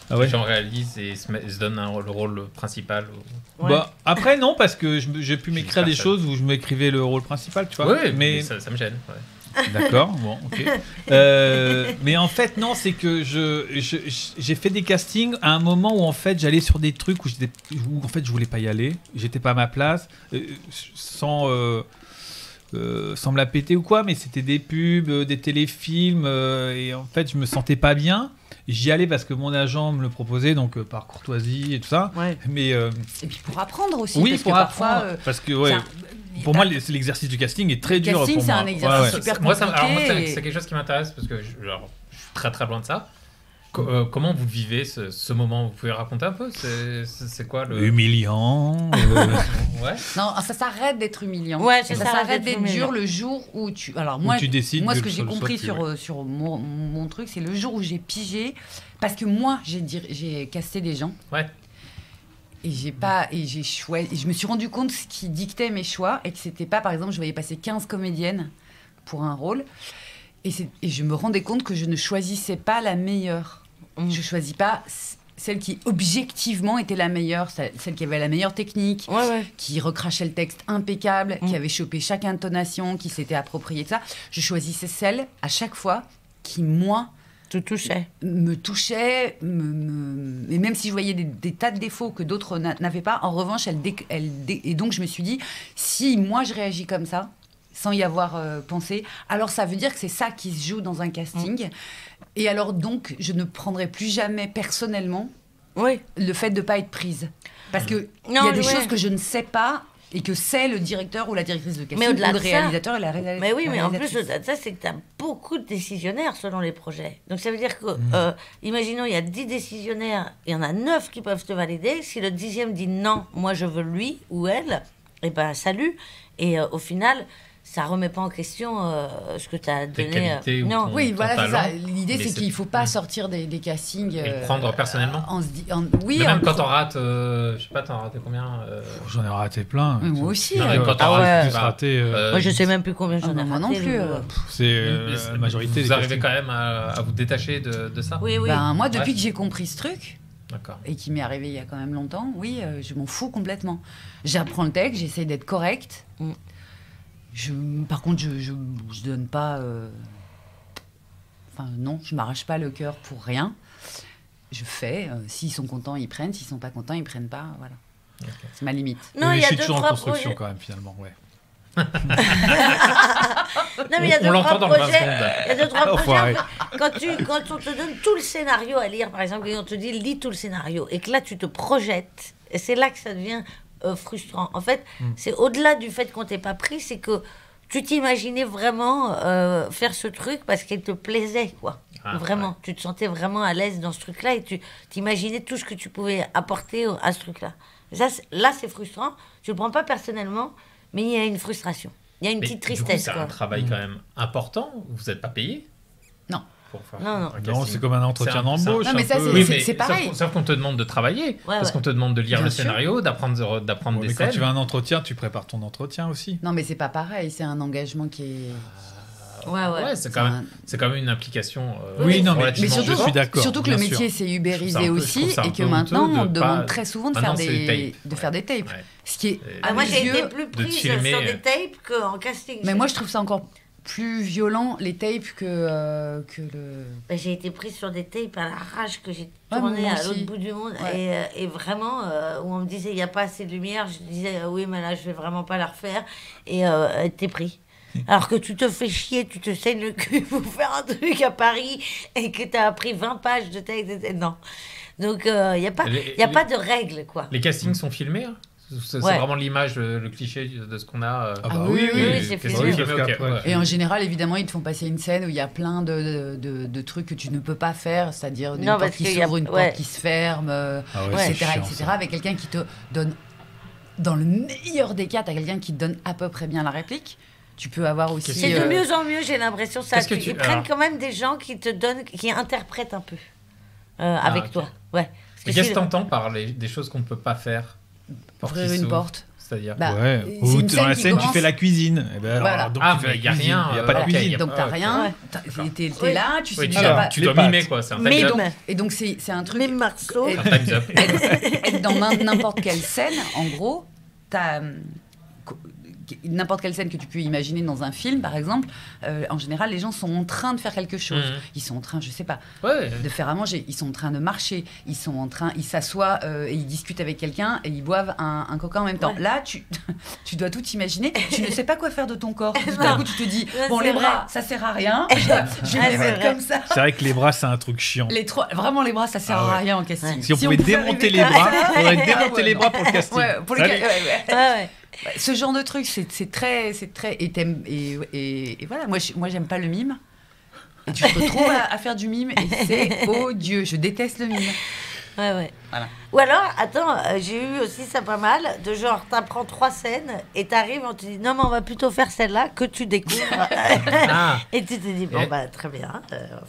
quand les gens réalisent et se donnent le rôle principal. Ouais. Après non, parce que j'ai pu m'écrire des choses où je m'écrivais le rôle principal, tu vois. Oui, mais ça me gêne. Ouais. D'accord, bon, ok. Mais en fait, non, c'est que j'ai fait des castings à un moment où en fait j'allais sur des trucs où en fait je voulais pas y aller, j'étais pas à ma place, sans me la péter ou quoi, mais c'était des pubs, des téléfilms, et en fait je me sentais pas bien. J'y allais parce que mon agent me le proposait, donc par courtoisie et tout ça. Ouais. Mais et puis pour apprendre aussi. Oui, parce pour que apprendre. Parfois, parce que ouais. Pour moi, l'exercice du casting est très dur. Le casting, c'est un exercice super compliqué. Moi, c'est quelque chose qui m'intéresse parce que je suis très très loin de ça. Comment vous vivez ce moment? Vous pouvez raconter un peu? C'est quoi le... Humiliant. Ouais. Non, ça s'arrête d'être humiliant. Ouais, ça s'arrête d'être dur le jour où tu... Alors moi, tu décides ce de que j'ai le compris sortir, sur mon truc, c'est le jour où j'ai pigé, parce que moi, j'ai casté des gens. Ouais. Et j'ai choisi. Et je me suis rendu compte ce qui dictait mes choix et que c'était pas, par exemple, je voyais passer 15 comédiennes pour un rôle et je me rendais compte que je ne choisissais pas la meilleure. Je choisis pas celle qui objectivement était la meilleure, celle qui avait la meilleure technique, qui recrachait le texte impeccable, qui avait chopé chaque intonation, qui s'était approprié de ça. Je choisissais celle à chaque fois qui, moi, me touchait, et même si je voyais des tas de défauts que d'autres n'avaient pas, en revanche, et donc je me suis dit, si moi je réagis comme ça, sans y avoir pensé, alors ça veut dire que c'est ça qui se joue dans un casting. Et alors donc, je ne prendrai plus jamais personnellement le fait de ne pas être prise. Parce qu'il y a des choses que je ne sais pas, et que c'est le directeur ou la directrice de casting, ou le réalisateur et la réalisatrice. Mais oui, mais en plus, au-delà de ça, c'est que tu as beaucoup de décisionnaires selon les projets. Donc ça veut dire que, imaginons, il y a 10 décisionnaires, il y en a 9 qui peuvent te valider. Si le 10e dit non, moi je veux lui ou elle, et ben salut. Et au final, ça remet pas en question ce que tu as donné. Non. Oui, voilà, c'est ça. L'idée, c'est qu'il faut pas sortir des castings. Et le prendre personnellement. Oui, même quand t'en rates, je sais pas, t'en as raté combien J'en ai raté plein. Moi aussi. Non, quand t'en raté. Moi, je sais même plus combien j'en ai raté. Moi non plus. C'est la majorité. Vous arrivez quand même à vous détacher de ça? Oui. Moi, depuis que j'ai compris ce truc. D'accord. Et qui m'est arrivé il y a quand même longtemps, je m'en fous complètement. J'apprends le texte, j'essaye d'être correcte. Par contre, je donne pas... Enfin, non, je m'arrache pas le cœur pour rien. Je fais. S'ils sont contents, ils prennent. S'ils sont pas contents, ils prennent pas. Voilà. Okay. C'est ma limite. Non, il y a je suis toujours en construction quand même, finalement. Ouais. Non, mais il y a deux, trois projets. Quand on te donne tout le scénario à lire, par exemple, et on te dit lis tout le scénario, et que là, tu te projettes, et c'est là que ça devient... frustrant. En fait, c'est au-delà du fait qu'on t'ait pas pris, c'est que tu t'imaginais vraiment faire ce truc parce qu'il te plaisait, quoi. Vraiment. Tu te sentais vraiment à l'aise dans ce truc-là et tu t'imaginais tout ce que tu pouvais apporter à ce truc-là. Là, c'est frustrant. Tu le prends pas personnellement, mais il y a une frustration. Il y a une petite tristesse. C'est un travail quand même important. Vous n'êtes pas payé? Non. Non, c'est comme un entretien d'embauche. Non, mais ça, c'est pareil. Sauf qu'on te demande de travailler, parce qu'on te demande de lire le scénario, d'apprendre des scènes. Quand tu vas à un entretien, tu prépares ton entretien aussi. Non, mais c'est pas pareil. C'est un engagement qui est... c'est quand même une implication. Oui, non, mais surtout, je suis d'accord. Surtout que le métier s'est ubérisé aussi et que maintenant on demande très souvent de faire des tapes. Ce qui est moi j'ai été plus prise sur des tapes qu'en casting. Mais moi je trouve ça encore plus violent les tapes que le... J'ai été prise sur des tapes à l'arrache que j'ai tourné à l'autre bout du monde et vraiment où on me disait il n'y a pas assez de lumière, je disais oui mais là je vais vraiment pas la refaire et t'es pris. Alors que tu te fais chier, tu te saignes le cul pour faire un truc à Paris et que tu as appris 20 pages de texte. Non. Donc il n'y a pas de règles quoi. Les castings sont filmés hein? C'est vraiment l'image, le cliché de ce qu'on a. Oui, c'est filmé. Et en général, évidemment, ils te font passer une scène où il y a plein de trucs que tu ne peux pas faire, c'est-à-dire une porte qui s'ouvre, une porte qui se ferme, etc. Avec quelqu'un qui te donne, dans le meilleur des cas, tu as quelqu'un qui te donne à peu près bien la réplique. Tu peux avoir aussi... C'est de mieux en mieux, j'ai l'impression. Ils prennent quand même des gens qui te donnent, qui interprètent un peu avec toi. Ouais. Mais qu'est-ce que tu entends par des choses qu'on ne peut pas faire? Ouvrir une porte. C'est-à-dire ou dans la scène, tu fais la cuisine. Et ben, voilà. donc il n'y a rien. Il n'y a pas de cuisine. Donc, tu n'as rien. Tu es là, tu sais tu dois mimer, quoi. C'est un time up. Et donc, c'est un truc... Mime Marceau. Être dans n'importe quelle scène, en gros, tu as... n'importe quelle scène que tu peux imaginer dans un film, par exemple, en général, les gens sont en train de faire quelque chose. Ils sont en train, je sais pas, de faire à manger. Ils sont en train de marcher. Ils s'assoient et ils discutent avec quelqu'un et ils boivent un coca en même temps. Là, tu dois tout imaginer. Tu ne sais pas quoi faire de ton corps. Tout à coup, tu te dis, bon, les bras, ça sert à rien. Je vais les mettre comme ça. C'est vrai que les bras, c'est un truc chiant. Vraiment, les bras, ça sert à rien en casting. Si on pouvait démonter les bras, on pourrait démonter les bras pour le casting. Ce genre de truc, c'est très et voilà. Moi, j'aime pas le mime. Et tu te retrouves à faire du mime et c'est odieux. Je déteste le mime. Ouais. Voilà. Ou alors, attends, j'ai eu aussi ça pas mal, de genre, t'apprends 3 scènes et t'arrives, on te dit, non, mais on va plutôt faire celle-là que tu découvres. Et tu te dis, bon, bah, très bien.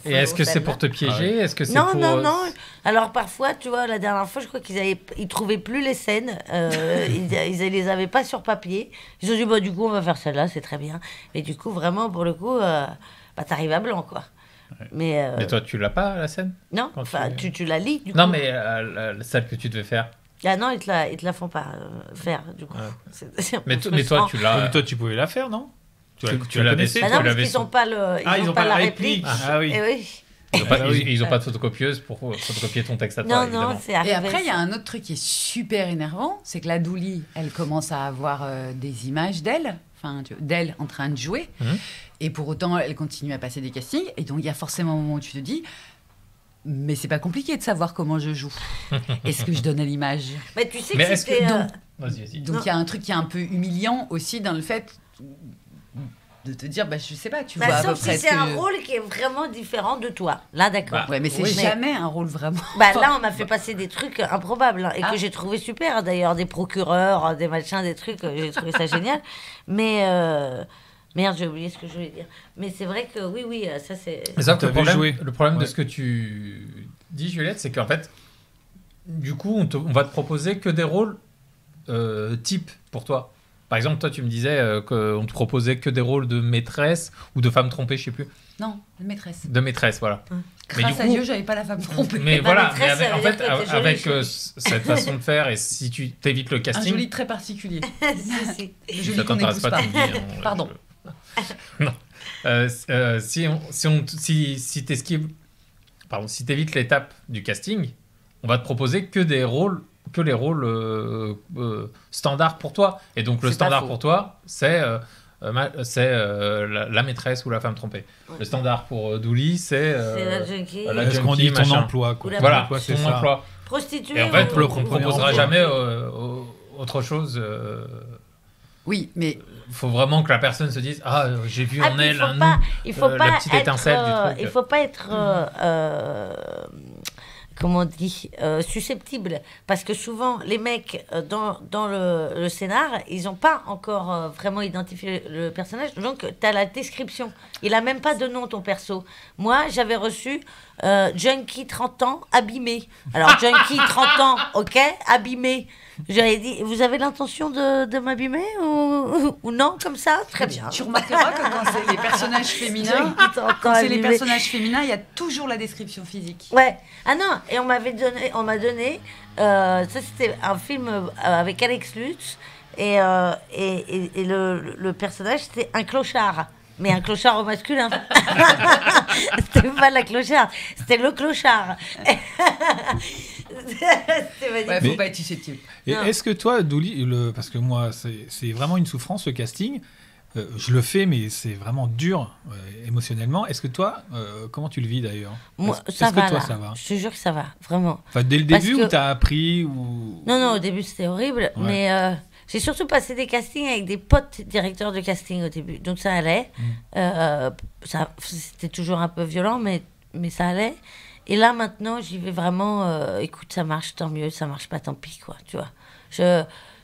Et est-ce que c'est pour te piéger? Est-ce que c'est non, pour... non. Alors, parfois, tu vois, la dernière fois, je crois ils trouvaient plus les scènes. Ils les avaient pas sur papier. Ils ont dit, bah, du coup, on va faire celle-là, c'est très bien. Mais du coup, vraiment, pour le coup, bah, t'arrives à blanc, quoi. Ouais. Mais toi, tu l'as pas, la scène? Non, enfin, tu la lis, du coup. Non, mais celle que tu devais faire. Ah non, ils te la font pas faire, du coup. Ouais. Mais toi, tu l'as... Mais toi, tu pouvais la faire, non? Tu l'avais fait. Bah non, parce qu'ils n'ont pas, ils ont pas la réplique. Ah oui. Et oui. Ils n'ont pas de photocopieuse pour photocopier ton texte à toi, évidemment. Non, c'est arrivé. Et après, il y a un autre truc qui est super énervant, c'est que la Douli, elle commence à avoir des images d'elle, d'elle en train de jouer, et pour autant, elle continue à passer des castings, et donc il y a forcément un moment où tu te dis, mais c'est pas compliqué de savoir comment je joue. Est-ce que je donne à l'image? Mais tu sais que c'était... Vas-y. Donc il y a un truc qui est un peu humiliant aussi dans le fait de te dire, je sais pas, tu vois à peu sauf près si c'est un rôle qui est vraiment différent de toi. Là, d'accord. Ouais, mais c'est jamais un rôle vraiment... Là, on m'a fait passer des trucs improbables et que j'ai trouvé super, d'ailleurs, des procureurs, des machins, des trucs, j'ai trouvé ça génial. Mais... Merde, j'ai oublié ce que je voulais dire. Mais c'est vrai que oui, ça c'est... Mais ça, le problème de ce que tu dis, Juliette, c'est qu'en fait, du coup, on va te proposer que des rôles types pour toi. Par exemple, toi, tu me disais qu'on te proposait que des rôles de maîtresse ou de femme trompée, je sais plus. Non, de maîtresse. De maîtresse, voilà. Grâce à Dieu, j'avais pas la femme trompée. Mais voilà, avec cette façon de faire, et si tu t'évites le casting... Un joli trait particulier. Si. Ça t'intéresse pas, tu me dis. Pardon. Non. Si t'esquives... Pardon, si t'évites l'étape du casting, on va te proposer que les rôles standards pour toi. Et donc le standard pour toi, c'est la maîtresse ou la femme trompée. Ouais. Le standard pour Douli, c'est la junkie. Ce qu'on dit ton emploi, quoi. Voilà, ton emploi. Prostituée. Et en fait, on ne proposera jamais autre chose. Oui, mais... Il faut vraiment que la personne se dise, j'ai vu en elle la petite étincelle du truc. Il ne faut pas être... comment on dit, susceptible. Parce que souvent, les mecs, dans le scénar, ils n'ont pas encore vraiment identifié le personnage. Donc, tu as la description. Il n'a même pas de nom, ton perso. Moi, j'avais reçu Junkie 30 ans, abîmé. Alors, Junkie 30 ans, ok, abîmé. J'avais dit, vous avez l'intention de m'abîmer ou non, comme ça? Très bien. Tu remarqueras que quand c'est les personnages féminins, il y a toujours la description physique. Ouais. Ah non, et on m'a donné, ça c'était un film avec Alex Lutz, et le personnage c'était un clochard. Mais un clochard au masculin. C'était pas la clocharde, c'était le clochard. Faut pas être susceptible. Et est-ce que toi, Douli, parce que moi, c'est vraiment une souffrance, ce casting. Je le fais, mais c'est vraiment dur émotionnellement. Est-ce que toi, comment tu le vis d'ailleurs? Moi, ça va. Je te jure que ça va, vraiment. Enfin, dès le début, ou t'as appris ou... Non, au début c'était horrible, mais j'ai surtout passé des castings avec des potes directeurs de casting au début, donc ça allait. C'était toujours un peu violent, mais ça allait. Et là maintenant, j'y vais vraiment. Écoute, ça marche, tant mieux. Ça marche pas, tant pis, quoi. Tu vois.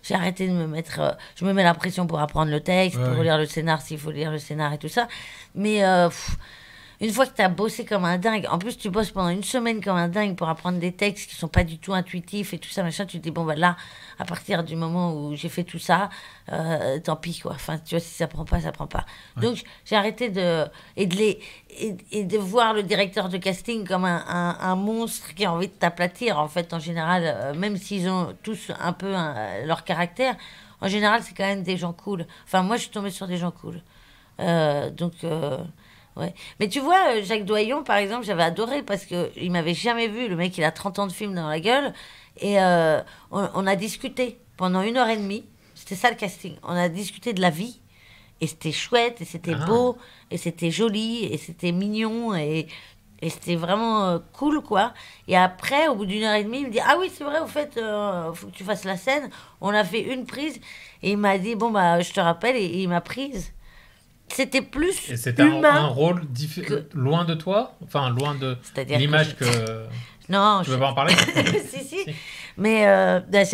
J'ai arrêté de me mettre... je me mets la pression pour apprendre le texte, pour lire le scénar, s'il faut lire le scénar et tout ça. Mais une fois que tu as bossé comme un dingue, en plus tu bosses pendant une semaine comme un dingue pour apprendre des textes qui sont pas du tout intuitifs et tout ça, machin, tu te dis, bon, là, à partir du moment où j'ai fait tout ça, tant pis, quoi. Enfin, tu vois, si ça prend pas, ça prend pas. Ouais. Donc, j'ai arrêté de voir le directeur de casting comme un monstre qui a envie de t'aplatir, en fait, en général, même s'ils ont tous un peu leur caractère, en général, c'est quand même des gens cool. Enfin, moi, je suis tombée sur des gens cool. Ouais. Mais tu vois, Jacques Doyon, par exemple, j'avais adoré parce qu'il m'avait jamais vu. Le mec, il a 30 ans de film dans la gueule. Et on a discuté pendant 1h30. C'était ça le casting. On a discuté de la vie. Et c'était chouette, et c'était beau, et c'était joli, et c'était mignon, et c'était vraiment cool, quoi. Et après, au bout d'1h30, il me dit, ah oui, c'est vrai, au fait, faut que tu fasses la scène. On a fait une prise. Et il m'a dit, bon, je te rappelle, et il m'a prise. c'était plus Et c'était humain. un rôle loin de toi, enfin loin de l'image que. Non, tu veux pas en parler? si. Mais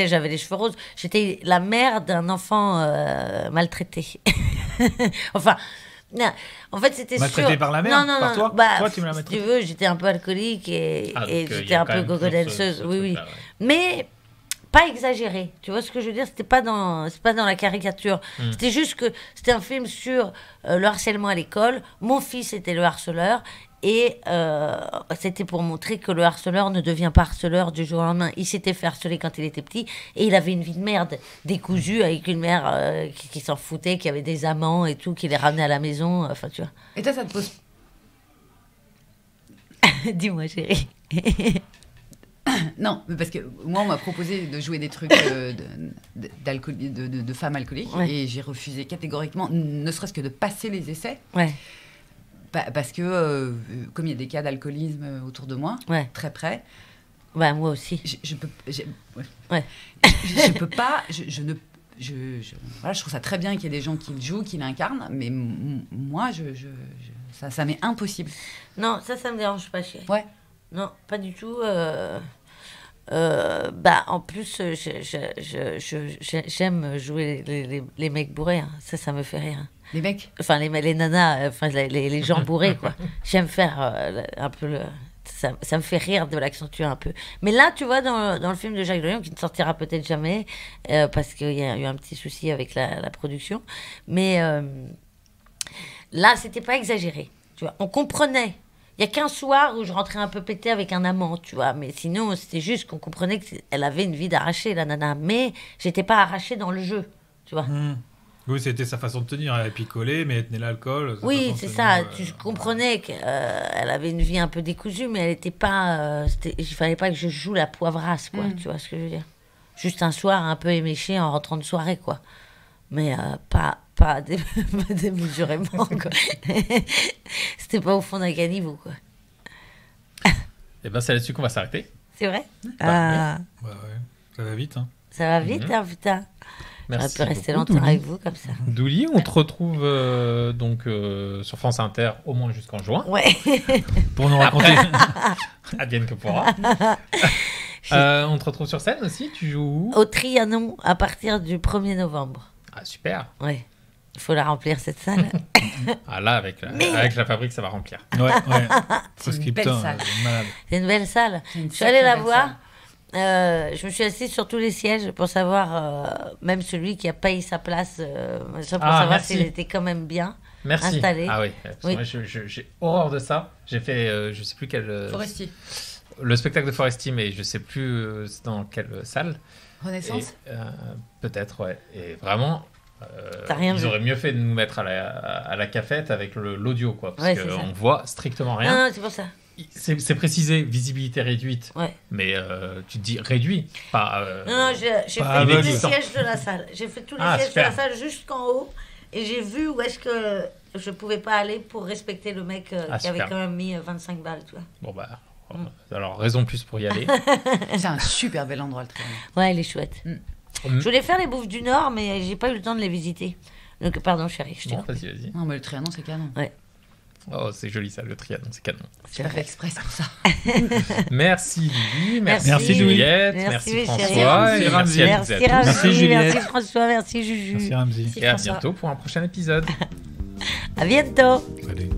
j'avais les cheveux roses. J'étais la mère d'un enfant maltraité. Enfin, non. En fait, c'était maltraité par la mère? Non, par toi? Bah, toi, tu me l'as si tu veux, j'étais un peu alcoolique et j'étais un peu gogodanceuse. Oui. Ouais. Mais pas exagéré. Tu vois ce que je veux dire? C'est pas dans la caricature. C'était juste que c'était un film sur le harcèlement à l'école. Mon fils était le harceleur. Et c'était pour montrer que le harceleur ne devient pas harceleur du jour au lendemain. Il s'était fait harceler quand il était petit et il avait une vie de merde, décousue, avec une mère qui s'en foutait, qui avait des amants et tout, qui les ramenait à la maison. Enfin, tu vois. Et toi, ça te pose... Dis-moi, chérie. Non, parce que moi, on m'a proposé de jouer des trucs de femmes alcooliques et j'ai refusé catégoriquement, ne serait-ce que de passer les essais. Ouais. Parce que, comme il y a des cas d'alcoolisme autour de moi, très près. Ouais, moi aussi. Je peux. Je peux pas. Voilà, je trouve ça très bien qu'il y ait des gens qui le jouent, qui l'incarnent, mais moi, ça m'est impossible. Non, ça me dérange pas, chérie. Ouais. Non, pas du tout. En plus, j'aime jouer les mecs bourrés. Hein. Ça me fait rire. Les mecs? Enfin, les nanas, les gens bourrés, quoi. J'aime faire un peu ça me fait rire de l'accentuer un peu. Mais là, tu vois, dans le film de Jacques Dorion, qui ne sortira peut-être jamais, parce qu'il y a eu un petit souci avec la production, mais là, c'était pas exagéré. Tu vois, on comprenait. Il y a qu'un soir où je rentrais un peu pété avec un amant, tu vois. Mais sinon, c'était juste qu'on comprenait qu'elle avait une vie d'arrachée, la nana. Mais j'étais pas arrachée dans le jeu, tu vois. Oui, c'était sa façon de tenir. Elle picolait, mais elle tenait l'alcool. Oui, c'est ça. Tu comprenais qu'elle avait une vie un peu décousue, mais elle n'était pas... il fallait pas que je joue la poivrasse, quoi. Tu vois ce que je veux dire? Juste un soir un peu éméché en rentrant de soirée, quoi. Mais pas démesurément, quoi. C'était pas au fond d'un caniveau, quoi. Et ben c'est là-dessus qu'on va s'arrêter. C'est vrai? Ouais. Ça va vite, hein. Ça va vite, hein, putain. Merci. J'aurais pu rester longtemps avec vous, comme ça. Douli, on te retrouve donc sur France Inter au moins jusqu'en juin. Ouais. Pour nous raconter. Advienne que pourra. On te retrouve sur scène aussi. Tu joues où? Au Trianon, à partir du 1er novembre. Ah, super. Ouais. Il faut la remplir, cette salle. Ah là, avec la fabrique, ça va remplir. Ouais. C'est une belle salle. Malade. C'est une belle salle. Je suis allée la voir. Je me suis assise sur tous les sièges pour savoir, même celui qui a payé sa place, pour savoir s'il était quand même bien installé. Ah oui, moi, j'ai horreur de ça. J'ai fait, je sais plus quel... Forestier. Le spectacle de Forestier, mais je sais plus dans quelle salle. Renaissance. Peut-être, ouais. Et vraiment... ils auraient mieux fait de nous mettre à la cafette avec l'audio, quoi, parce qu'on voit strictement rien. Non, c'est pour ça. C'est précisé, visibilité réduite, mais tu te dis réduit, pas... Non, j'ai fait tous les sièges de la salle. J'ai fait tous les sièges de la salle jusqu'en haut, et j'ai vu où est-ce que je pouvais pas aller pour respecter le mec qui avait quand même mis 25 balles, tu vois. Bon, bah... Alors, raison plus pour y aller. C'est un super bel endroit, le Trianon. Ouais, il est chouette. Je voulais faire les Bouffes du Nord, mais j'ai pas eu le temps de les visiter. Donc, pardon, chérie, je t'ai coupé. Vas-y. Non, mais le Trianon, c'est canon. Ouais. Oh, c'est joli ça, le Trianon, c'est canon. C'est pas fait exprès, c'est pour ça. Merci Lily, merci Juliette, merci François, et merci à toutes et à tous. Merci Juliette. Merci François, merci Juju. Merci Ramzi. Et à bientôt pour un prochain épisode. À bientôt. Salut.